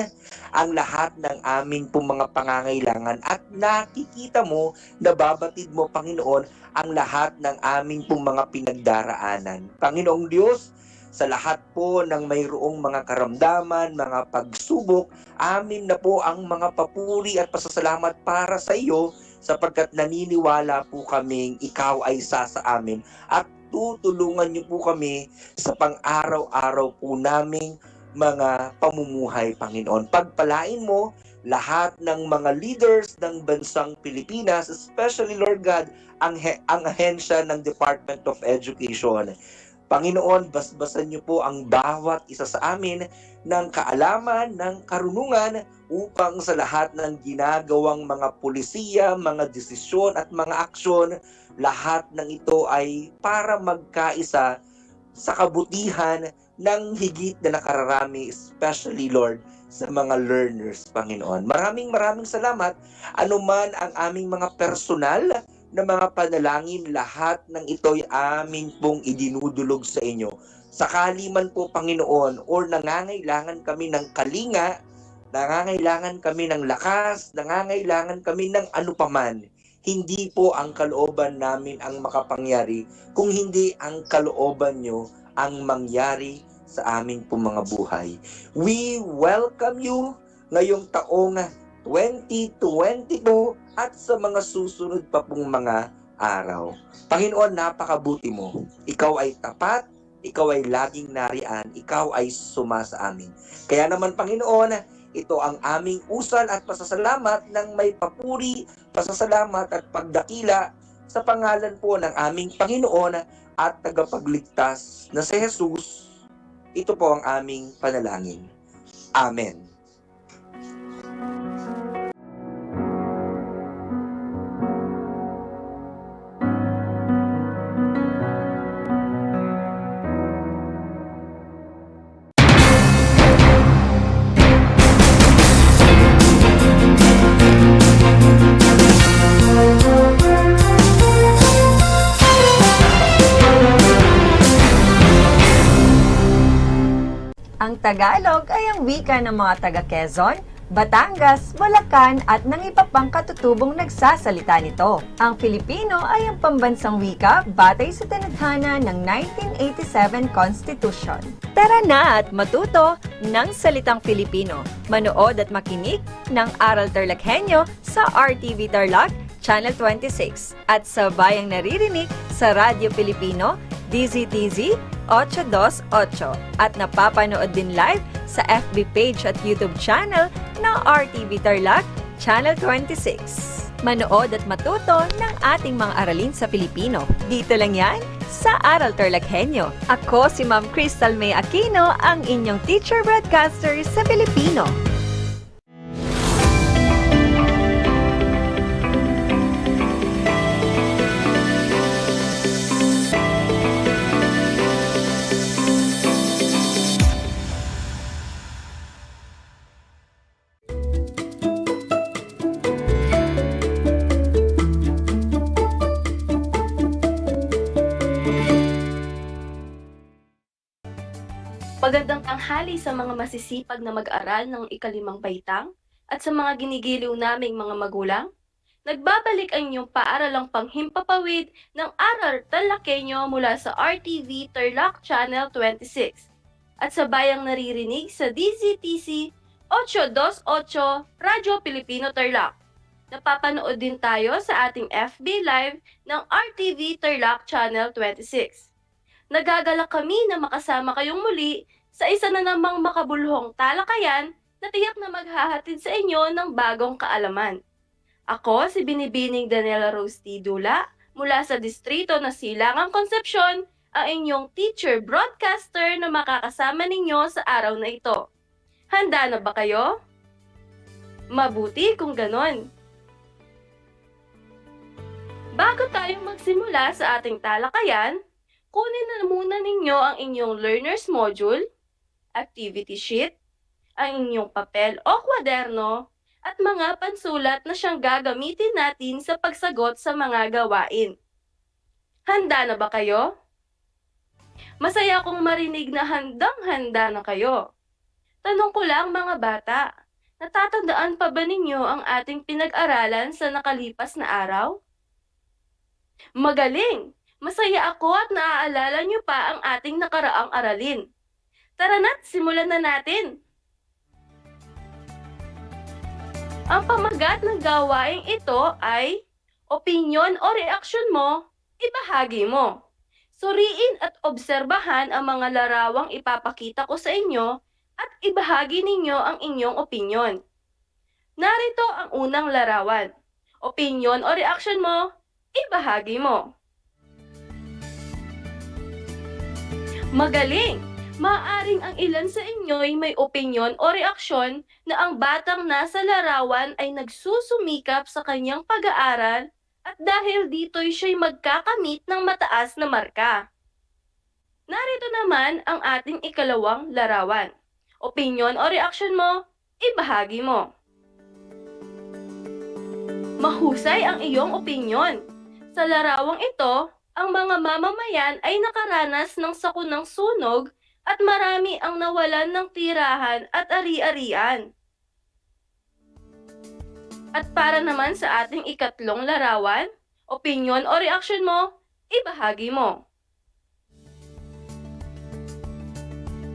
ang lahat ng aming pong mga pangangailangan at nakikita mo, nababatid mo, Panginoon, ang lahat ng aming pong mga pinagdaraanan. Panginoong Diyos, sa lahat po ng mayroong mga karamdaman, mga pagsubok, amin na po ang mga papuri at pasasalamat para sa iyo sapagkat naniniwala po kaming ikaw ay isa sa amin at tutulungan niyo po kami sa pang-araw-araw po naming mga pamumuhay, Panginoon. Pagpalain mo lahat ng mga leaders ng bansang Pilipinas, especially, Lord God, ang ahensya ng Department of Education. Panginoon, basbasan niyo po ang bawat isa sa amin ng kaalaman, ng karunungan upang sa lahat ng ginagawang mga pulisiya, mga desisyon at mga aksyon, lahat ng ito ay para magkaisa sa kabutihan ng higit na nakararami, especially, Lord, sa mga learners, Panginoon. Maraming salamat. Anuman ang aming mga personal na mga panalangin, lahat ng ito'y amin pong idinudulog sa inyo. Sakali man po, Panginoon, or nangangailangan kami ng kalinga, nangangailangan kami ng lakas, nangangailangan kami ng ano paman, hindi po ang kalooban namin ang makapangyari, kung hindi ang kalooban nyo ang mangyari sa aming pong mga buhay. We welcome you ngayong taong 2022 at sa mga susunod pa pong mga araw. Panginoon, napakabuti mo. Ikaw ay tapat, ikaw ay laging nariyan, ikaw ay sumasa amin. Kaya naman, Panginoon, ito ang aming usal at pasasalamat ng may papuri, pasasalamat at pagdakila sa pangalan po ng aming Panginoon at tagapagligtas na si Jesus. Ito po ang aming panalangin. Amen. Ang Tagalog ay ang wika ng mga taga Quezon, Batangas, Bulacan at ng iba pang katutubong nagsasalita nito. Ang Filipino ay ang pambansang wika batay sa tinadhana ng 1987 Constitution. Tara na at matuto ng salitang Filipino. Manood at makinig ng Aral TarlakHenyo sa RTV Tarlac, Channel 26 at sa bayang naririnig sa Radyo Pilipino, DZTZ 828 at napapanood din live sa FB page at YouTube channel ng RTV Tarlac, Channel 26. Manood at matuto ng ating mga aralin sa Filipino. Dito lang yan sa Aral TarlakHenyo. Ako si Ma'am Crystal May Aquino, ang inyong teacher broadcaster sa Filipino. Magandang tanghali sa mga masisipag na mag-aral ng ikalimang baitang at sa mga ginigiliw naming mga magulang. Nagbabalik ang inyong paaralang panghimpapawid ng Aral TarlakHenyo mula sa RTV Tarlac Channel 26 at sa bayang naririnig sa DZTC 828 Radyo Pilipino Tarlac. Napapanood din tayo sa ating FB Live ng RTV Tarlac Channel 26. Nagagalak kami na makasama kayong muli sa isa na namang makabuluhang talakayan na tiyak na maghahatid sa inyo ng bagong kaalaman. Ako si Binibining Daniela Rose T. Dula mula sa distrito na Silangang Concepcion, ang inyong teacher broadcaster na makakasama ninyo sa araw na ito. Handa na ba kayo? Mabuti kung ganon. Bago tayong magsimula sa ating talakayan, kunin na muna ninyo ang inyong learner's module, activity sheet, ang inyong papel o kwaderno, at mga pansulat na siyang gagamitin natin sa pagsagot sa mga gawain. Handa na ba kayo? Masaya akong marinig na handang-handa na kayo. Tanong ko lang mga bata, natatandaan pa ba ninyo ang ating pinag-aralan sa nakalipas na araw? Magaling! Masaya ako at naaalala niyo pa ang ating nakaraang aralin. Tara na't simulan na natin! Ang pamagat ng gawaing ito ay opinyon o reaksyon mo, ibahagi mo. Suriin at obserbahan ang mga larawang ipapakita ko sa inyo at ibahagi ninyo ang inyong opinyon. Narito ang unang larawan. Opinyon o reaksyon mo, ibahagi mo. Magaling! Maaaring ang ilan sa inyo'y may opinyon o reaksyon na ang batang nasa larawan ay nagsusumikap sa kanyang pag-aaral at dahil dito'y siya'y magkakamit ng mataas na marka. Narito naman ang ating ikalawang larawan. Opinyon o reaksyon mo, ibahagi mo. Mahusay ang iyong opinyon. Sa larawang ito, ang mga mamamayan ay nakaranas ng sakunang sunog at marami ang nawalan ng tirahan at ari-arian. At para naman sa ating ikatlong larawan, opinyon o reaksyon mo, ibahagi mo.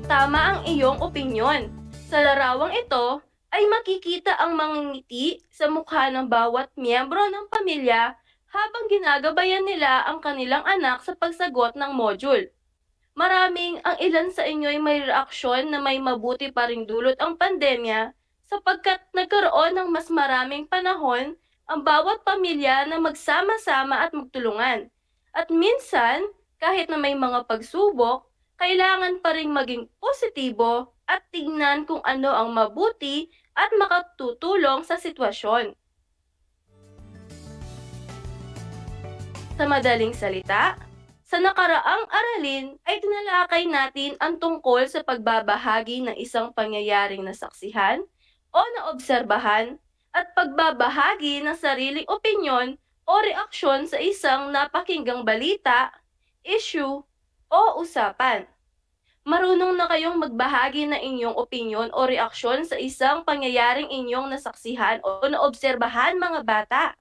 Tama ang iyong opinyon. Sa larawang ito, ay makikita ang mga ngiti sa mukha ng bawat miyembro ng pamilya habang ginagabayan nila ang kanilang anak sa pagsagot ng module. Maraming ang ilan sa inyo ay may reaksyon na may mabuti pa ring dulot ang pandemya sapagkat nagkaroon ng mas maraming panahon ang bawat pamilya na magsama-sama at magtulungan. At minsan, kahit na may mga pagsubok, kailangan pa ring maging positibo at tingnan kung ano ang mabuti at makatutulong sa sitwasyon. Sa madaling salita, sa nakaraang aralin ay tinalakay natin ang tungkol sa pagbabahagi ng isang pangyayaring nasaksihan o naobserbahan at pagbabahagi ng sariling opinyon o reaksyon sa isang napakinggang balita, issue, o usapan. Marunong na kayong magbahagi ng inyong opinyon o reaksyon sa isang pangyayaring inyong nasaksihan o naobserbahan, mga bata.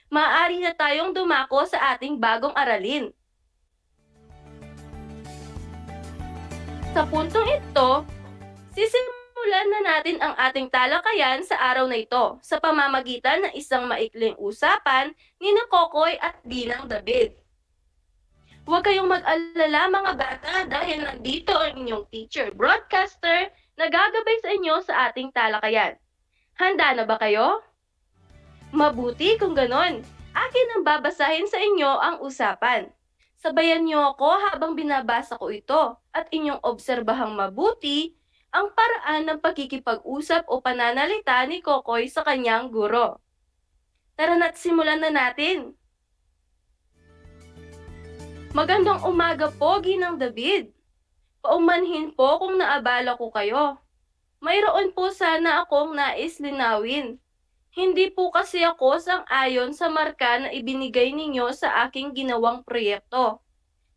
Maaari na tayong dumako sa ating bagong aralin. Sa puntong ito, sisimulan na natin ang ating talakayan sa araw na ito sa pamamagitan ng isang maikling usapan ni Kokoy at Ginang David. Huwag kayong mag-alala, mga bata, dahil nandito ang inyong teacher broadcaster na gagabay sa inyo sa ating talakayan. Handa na ba kayo? Mabuti kung ganon. Akin ang babasahin sa inyo ang usapan. Sabayan niyo ako habang binabasa ko ito at inyong obserbahang mabuti ang paraan ng pagkikipag-usap o pananalita ni Kokoy sa kanyang guro. Tara na't simulan na natin. Magandang umaga po, Ginang David. Paumanhin po kung naabala ko kayo. Mayroon po sana akong nais linawin. Hindi po kasi ako sang-ayon sa marka na ibinigay ninyo sa aking ginawang proyekto.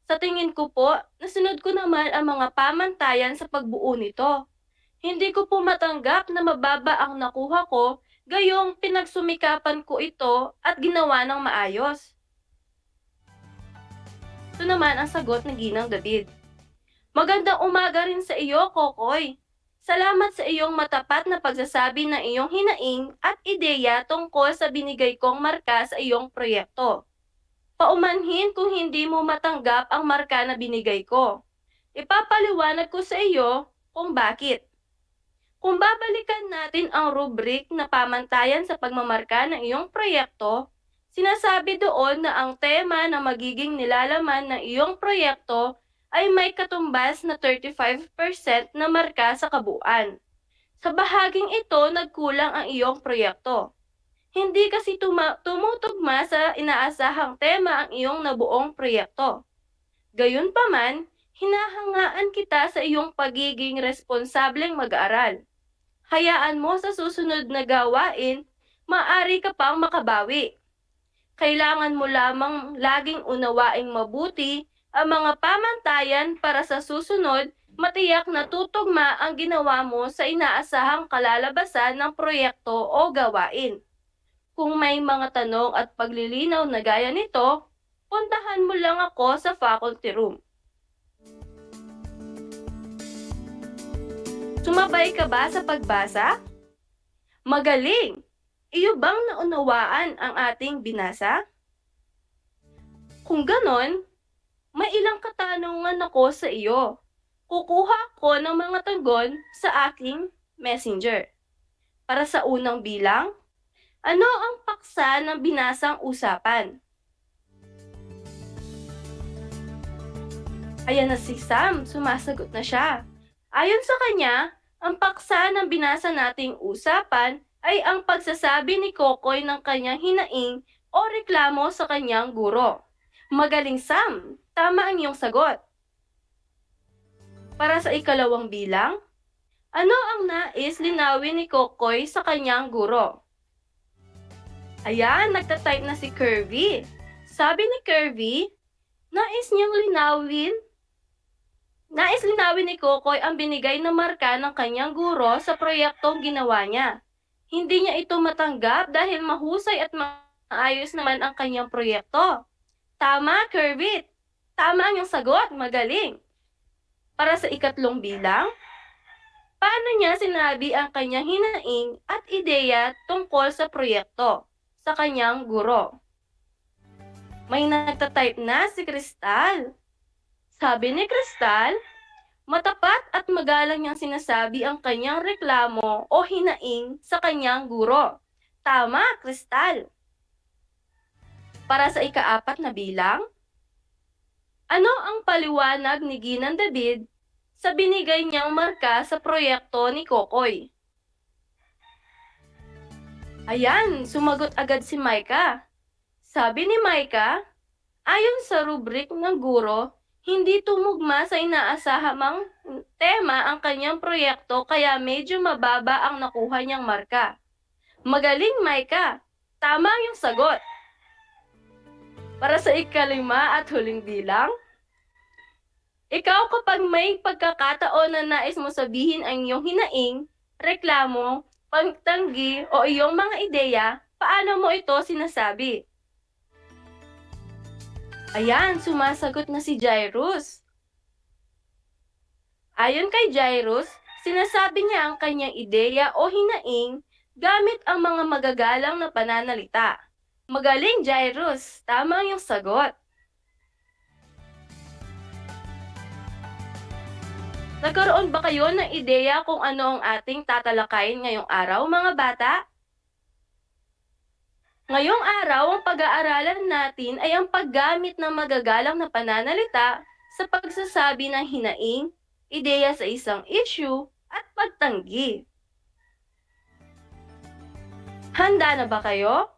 Sa tingin ko po, nasunod ko naman ang mga pamantayan sa pagbuo nito. Hindi ko po matanggap na mababa ang nakuha ko, gayong pinagsumikapan ko ito at ginawa ng maayos. Ito naman ang sagot ni Ginang David. Magandang umaga rin sa iyo, Kokoy. Salamat sa iyong matapat na pagsasabi ng iyong hinaing at ideya tungkol sa binigay kong marka sa iyong proyekto. Paumanhin kung hindi mo matanggap ang marka na binigay ko. Ipapaliwanag ko sa iyo kung bakit. Kung babalikan natin ang rubric na pamantayan sa pagmamarka ng iyong proyekto, sinasabi doon na ang tema na magiging nilalaman ng iyong proyekto ay may katumbas na 35% na marka sa kabuuan. Sa bahaging ito, nagkulang ang iyong proyekto. Hindi kasi tumutugma sa inaasahang tema ang iyong nabuong proyekto. Gayunpaman, hinahangaan kita sa iyong pagiging responsableng mag-aaral. Hayaan mo sa susunod na gawain, maaari ka pang makabawi. Kailangan mo lamang laging unawaing mabuti ang mga pamantayan para sa susunod, matiyak na tutugma ang ginawa mo sa inaasahang kalalabasan ng proyekto o gawain. Kung may mga tanong at paglilinaw na gaya nito, puntahan mo lang ako sa faculty room. Sumabay ka ba sa pagbasa? Magaling! Iyo bang naunawaan ang ating binasa? Kung ganon, may ilang katanungan ako sa iyo. Kukuha ako ng mga tugon sa aking messenger. Para sa unang bilang, ano ang paksa ng binasang usapan? Ayan na si Sam, sumasagot na siya. Ayon sa kanya, ang paksa ng binasa nating usapan ay ang pagsasabi ni Kokoy ng kanyang hinaing o reklamo sa kanyang guro. Magaling, Sam! Tama ang iyong sagot. Para sa ikalawang bilang, ano ang nais linawin ni Kokoy sa kanyang guro? Ayan, nagtatype na si Kirby. Sabi ni Kirby, nais linawin ni Kokoy ang binigay na marka ng kanyang guro sa proyektong ginawa niya. Hindi niya ito matanggap dahil mahusay at maayos naman ang kanyang proyekto. Tama, Kirby! Tama ang iyong sagot, magaling. Para sa ikatlong bilang, Paano niya sinabi ang kanyang hinaing at ideya tungkol sa proyekto sa kanyang guro? May nagtatype na si Crystal. Sabi ni Crystal, matapat at magalang niyang sinasabi ang kanyang reklamo o hinaing sa kanyang guro. Tama, Crystal. Para sa ika-4 na bilang, ano ang paliwanag ni Ginang David sa binigay niyang marka sa proyekto ni Kokoy? Ayan, sumagot agad si Micah. Sabi ni Micah, ayon sa rubrik ng guro, hindi tumugma sa inaasahamang tema ang kanyang proyekto kaya medyo mababa ang nakuha niyang marka. Magaling, Micah! Tama yung sagot. Para sa ika-5 at huling bilang, ikaw kapag may pagkakataon na nais mo sabihin ang iyong hinaing, reklamo, pagtanggi o iyong mga ideya, paano mo ito sinasabi? Ayan, sumasagot na si Jairus. Ayon kay Jairus, sinasabi niya ang kanyang ideya o hinaing gamit ang mga magagalang na pananalita. Magaling, Jairus! Tama yung sagot. Nagkaroon ba kayo ng ideya kung ano ang ating tatalakayin ngayong araw, mga bata? Ngayong araw, ang pag-aaralan natin ay ang paggamit ng magagalang na pananalita sa pagsasabi ng hinaing, ideya sa isang issue, at pagtanggi. Handa na ba kayo?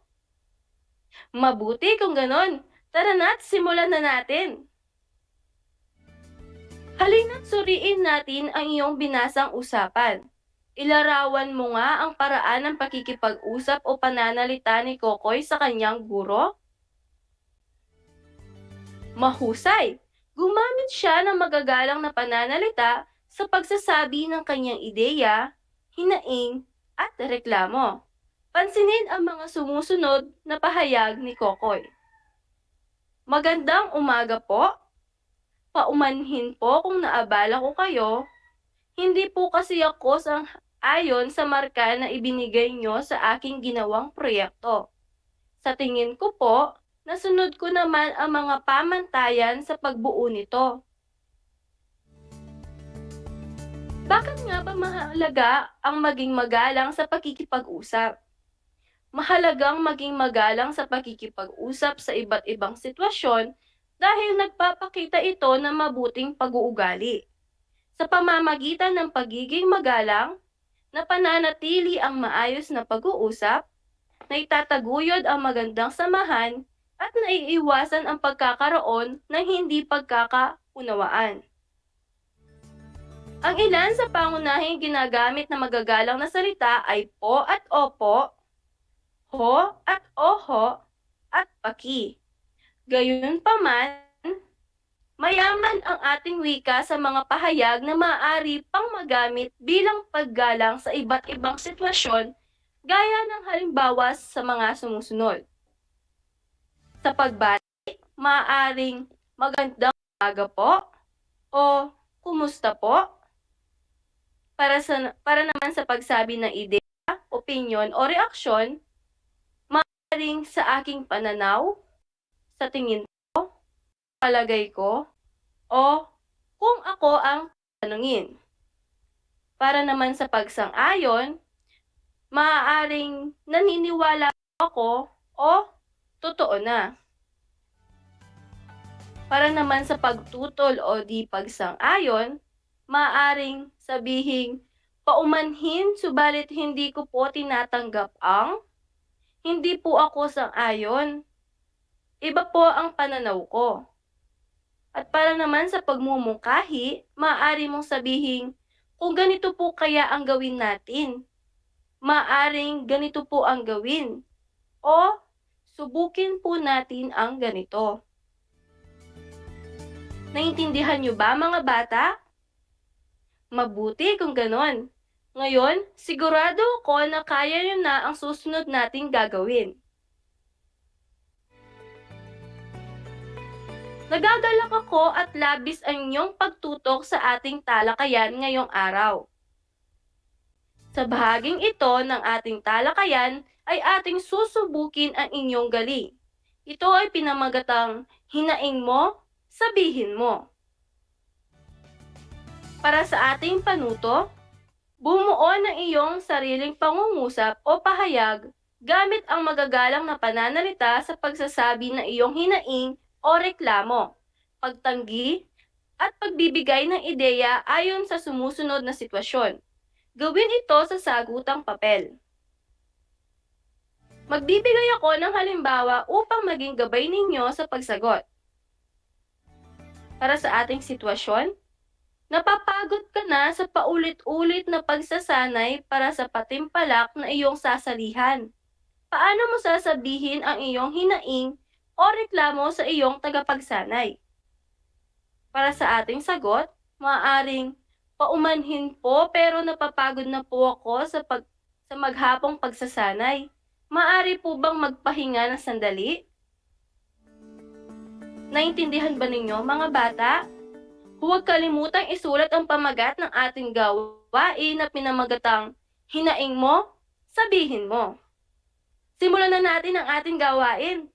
Mabuti kung ganon. Tara na't simulan na natin. Halina't suriin natin ang iyong binasang usapan. Ilarawan mo nga ang paraan ng pakikipag-usap o pananalita ni Kokoy sa kanyang guro. Mahusay! Gumamit siya ng magagalang na pananalita sa pagsasabi ng kanyang ideya, hinaing, at reklamo. Pansinin ang mga sumusunod na pahayag ni Kokoy. Magandang umaga po. Paumanhin po kung naabala ko kayo. Hindi po kasi ako ayon sa marka na ibinigay nyo sa aking ginawang proyekto. Sa tingin ko po, nasunod ko naman ang mga pamantayan sa pagbuo nito. Bakit nga ba mahalaga ang maging magalang sa pakikipag-usap? Mahalagang maging magalang sa pakikipag-usap sa iba't ibang sitwasyon dahil nagpapakita ito ng mabuting pag-uugali. Sa pamamagitan ng pagiging magalang, napananatili ang maayos na pag-uusap, naitataguyod ang magandang samahan, at naiiwasan ang pagkakaroon ng hindi pagkakaunawaan. Ang ilan sa pangunahing ginagamit na magagalang na salita ay po at opo, ho at oho, at paki. Gayunpaman, mayaman ang ating wika sa mga pahayag na maaari pang magamit bilang paggalang sa iba't ibang sitwasyon gaya ng halimbawa sa mga sumusunod. Sa pagbati, maaaring magandang umaga po o kumusta po. Para naman sa pagsabi ng ideya, opinyon o reaksyon, maaaring sa aking pananaw, sa tingin ko, palagay ko, o kung ako ang tanungin. Para naman sa pagsang-ayon, maaaring naniniwala ako o totoo na. Para naman sa pagtutol o di pagsang-ayon, maaaring sabihing paumanhin subalit hindi ko po tinatanggap ang hindi po ako sang-ayon. Iba po ang pananaw ko. At para naman sa pagmumungkahi, maaari mong sabihin, kung ganito po kaya ang gawin natin. Maaring ganito po ang gawin. O subukin po natin ang ganito. Naintindihan niyo ba, mga bata? Mabuti kung ganon. Ngayon, sigurado ako na kaya niyo na ang susunod nating gagawin. Nagagalak ako at labis ang inyong pagtutok sa ating talakayan ngayong araw. Sa bahaging ito ng ating talakayan ay ating susubukin ang inyong galing. Ito ay pinamagatang hinaing mo, sabihin mo. Para sa ating panuto, bumuo ng iyong sariling pangungusap o pahayag gamit ang magagalang na pananalita sa pagsasabi ng iyong hinaing o reklamo, pagtanggi, at pagbibigay ng ideya ayon sa sumusunod na sitwasyon. Gawin ito sa sagutang papel. Magbibigay ako ng halimbawa upang maging gabay ninyo sa pagsagot. Para sa ating sitwasyon, napapagod ka na sa paulit-ulit na pagsasanay para sa patimpalak na iyong sasalihan. Paano mo sasabihin ang iyong hinaing o reklamo sa iyong tagapagsanay? Para sa ating sagot, maaaring paumanhin po pero napapagod na po ako sa maghapong pagsasanay. Maaari po bang magpahinga ng sandali? Naintindihan ba ninyo mga bata? Huwag kalimutang isulat ang pamagat ng ating gawain na pinamagatang hinaing mo, sabihin mo. Simulan na natin ang ating gawain.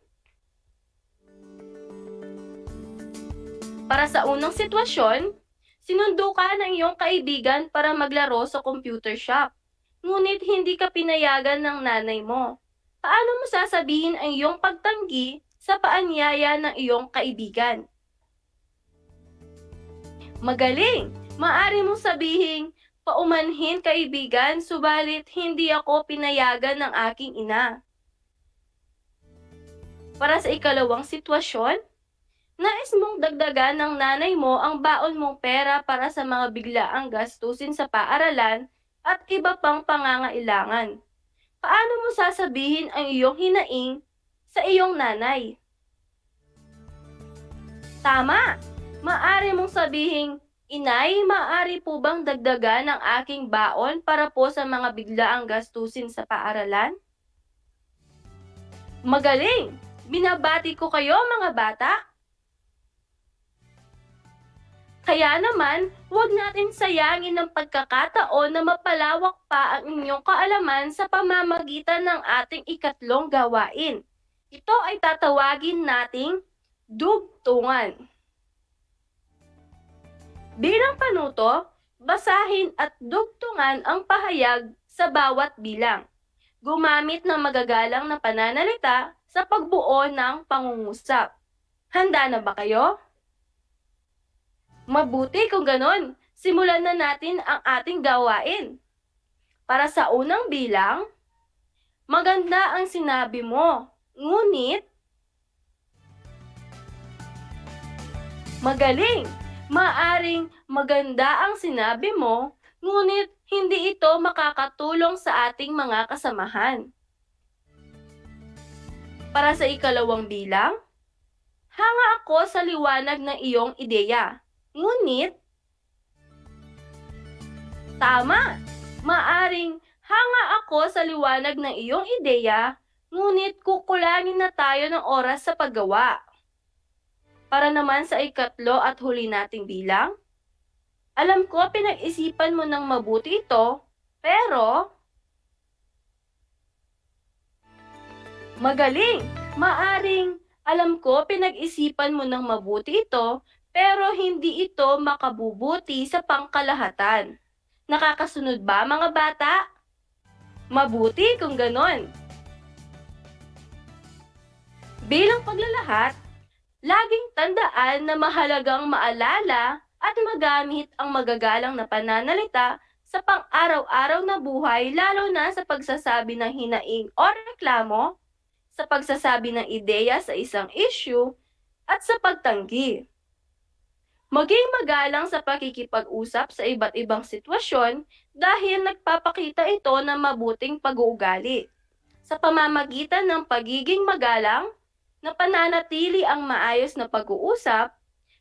Para sa unang sitwasyon, sinundo ka ng iyong kaibigan para maglaro sa computer shop. Ngunit hindi ka pinayagan ng nanay mo. Paano mo sasabihin ang iyong pagtanggi sa paanyaya ng iyong kaibigan? Magaling! Maaari mong sabihin, paumanhin kaibigan, subalit hindi ako pinayagan ng aking ina. Para sa ikalawang sitwasyon, nais mong dagdagan ng nanay mo ang baon mong pera para sa mga biglaang gastusin sa paaralan at iba pang pangangailangan. Paano mo sasabihin ang iyong hinaing sa iyong nanay? Tama! Maaari mong sabihin, Inay, maaari po bang dagdagan ang aking baon para po sa mga biglaang gastusin sa paaralan? Magaling! Binabati ko kayo mga bata! Kaya naman, huwag natin sayangin ang pagkakataon na mapalawak pa ang inyong kaalaman sa pamamagitan ng ating ikatlong gawain. Ito ay tatawagin nating dugtungan. Bilang panuto, basahin at dugtungan ang pahayag sa bawat bilang. Gumamit ng magagalang na pananalita sa pagbuo ng pangungusap. Handa na ba kayo? Mabuti kung ganon, simulan na natin ang ating gawain. Para sa unang bilang, maganda ang sinabi mo, ngunit magaling! Maaring maganda ang sinabi mo, ngunit hindi ito makakatulong sa ating mga kasamahan. Para sa ikalawang bilang, hanga ako sa liwanag ng iyong ideya. Ngunit, tama! Maaring hanga ako sa liwanag ng iyong ideya, ngunit kukulangin na tayo ng oras sa paggawa. Para naman sa ikatlo at huli nating bilang, alam ko pinag-isipan mo ng mabuti ito, pero magaling! Maaring alam ko pinag-isipan mo ng mabuti ito, pero hindi ito makabubuti sa pangkalahatan. Nakakasunod ba mga bata? Mabuti kung ganon. Bilang paglalahat, laging tandaan na mahalagang maalala at magamit ang magagalang na pananalita sa pang-araw-araw na buhay, lalo na sa pagsasabi ng hinaing o reklamo, sa pagsasabi ng ideya sa isang issue, at sa pagtanggi. Maging magalang sa pakikipag-usap sa iba't ibang sitwasyon dahil nagpapakita ito ng mabuting pag-uugali. Sa pamamagitan ng pagiging magalang, na pananatili ang maayos na pag-uusap,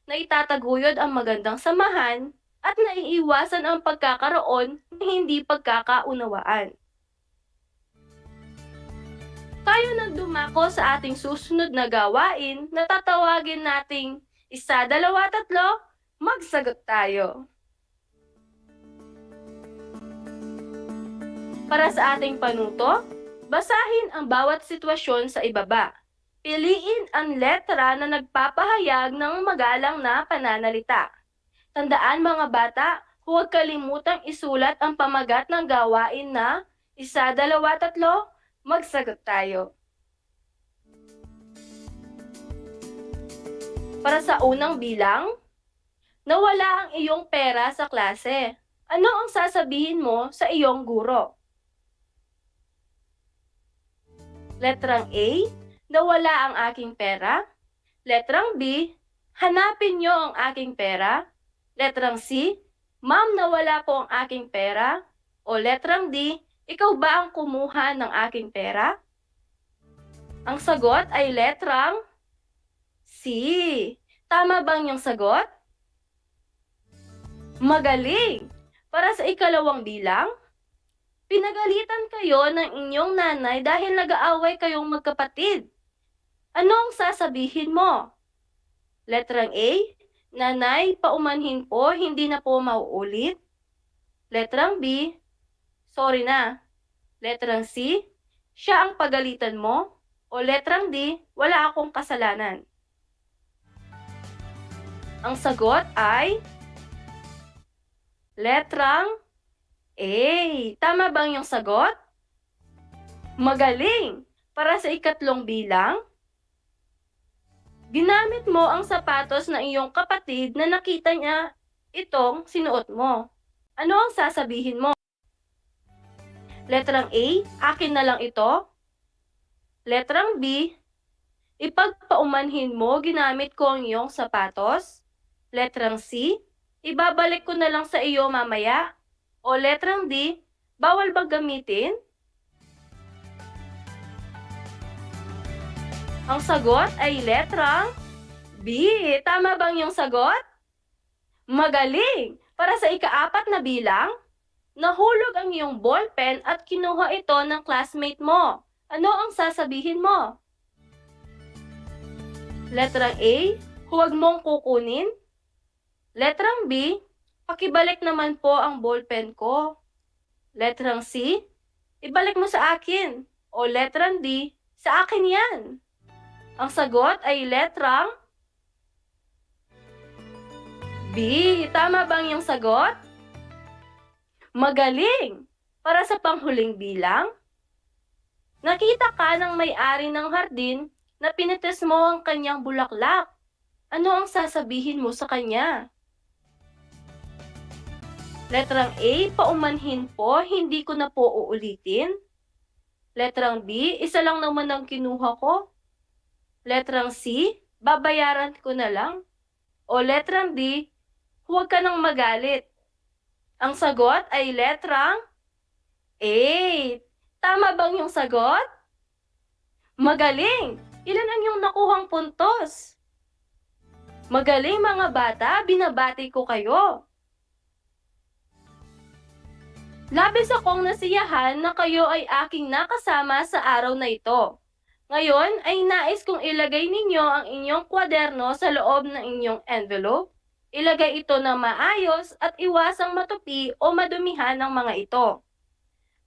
na itataguyod ang magandang samahan, at naiiwasan ang pagkakaroon ng hindi pagkakaunawaan. Tayo nang dumako sa ating susunod na gawain na tatawagin nating 1, 2, 3, magsagot tayo. Para sa ating panuto, basahin ang bawat sitwasyon sa ibaba. Piliin ang letra na nagpapahayag ng magalang na pananalita. Tandaan mga bata, huwag kalimutang isulat ang pamagat ng gawain na 1, 2, 3, magsagot tayo. Para sa unang bilang, nawala ang iyong pera sa klase. Ano ang sasabihin mo sa iyong guro? Letrang A, nawala ang aking pera. Letrang B, hanapin niyo ang aking pera. Letrang C, ma'am, nawala po ang aking pera. O letrang D, ikaw ba ang kumuha ng aking pera? Ang sagot ay letrang C. Tama bang yung sagot? Magaling! Para sa ikalawang bilang, pinagalitan kayo ng inyong nanay dahil nag-aaway kayong magkapatid. Ano ang sasabihin mo? Letrang A, nanay, paumanhin po, hindi na po mauulit. Letrang B, sorry na. Letrang C, siya ang pagalitan mo. O letrang D, wala akong kasalanan. Ang sagot ay letrang A. Tama bang yung sagot? Magaling! Para sa ikatlong bilang, ginamit mo ang sapatos ng iyong kapatid na nakita niya itong sinuot mo. Ano ang sasabihin mo? Letrang A, akin na lang ito. Letrang B, ipagpaumanhin mo ginamit ko ang iyong sapatos. Letrang C, ibabalik ko na lang sa iyo mamaya. O letrang D, bawal bang gamitin? Ang sagot ay letrang B. Tama bang yung sagot? Magaling! Para sa ika-4 na bilang, nahulog ang iyong ballpen at kinuha ito ng classmate mo. Ano ang sasabihin mo? Letrang A, huwag mong kukunin. Letrang B, pakibalik naman po ang ballpen ko. Letrang C, ibalik mo sa akin. O letrang D, sa akin yan. Ang sagot ay letrang B. Tama bang yung sagot? Magaling! Para sa panghuling bilang, nakita ka ng may-ari ng hardin na pinites mo ang kanyang bulaklak. Ano ang sasabihin mo sa kanya? Letrang A, paumanhin po, hindi ko na po uulitin. Letrang B, isa lang naman ang kinuha ko. Letrang C, babayaran ko na lang. O letrang D, huwag ka nang magalit. Ang sagot ay letrang A. Tama bang yung sagot? Magaling! Ilan ang iyong nakuhang puntos? Magaling mga bata, binabati ko kayo. Labis akong nasiyahan na kayo ay aking nakasama sa araw na ito. Ngayon ay nais kong ilagay ninyo ang inyong kwaderno sa loob ng inyong envelope. Ilagay ito na maayos at iwasang matupi o madumihan ng mga ito.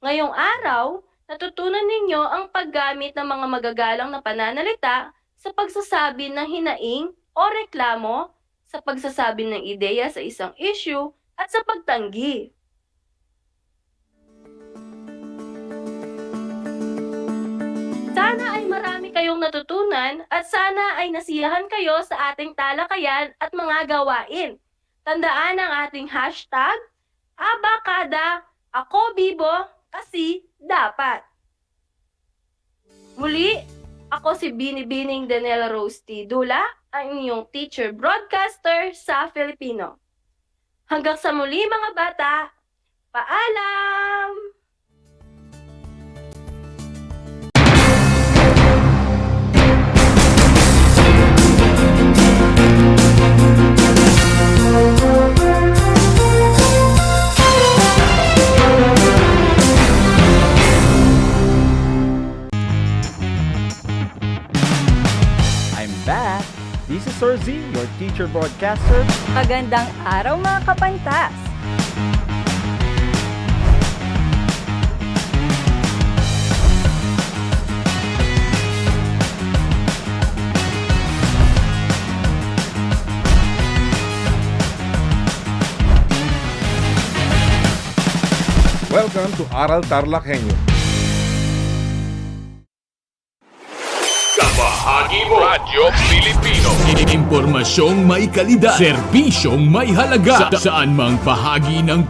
Ngayong araw, natutunan ninyo ang paggamit ng mga magagalang na pananalita sa pagsasabi ng hinaing o reklamo, sa pagsasabi ng ideya sa isang issue at sa pagtanggi. Sana ay marami kayong natutunan at sana ay nasiyahan kayo sa ating talakayan at mga gawain. Tandaan ang ating hashtag, Abakada, Ako Bibo, Kasi Dapat. Muli, ako si Binibining Daniela Rose T. Dula, ang inyong teacher broadcaster sa Filipino. Hanggang sa muli mga bata, paalam! Back! This is Sir Z, your teacher broadcaster. Magandang araw mga kapantas! Welcome to Aral TarlakHenyo. Kabahagi mo Radyo Pilipino. Impormasyong may kalidad, serbisyong may halaga, saan mang bahagi ng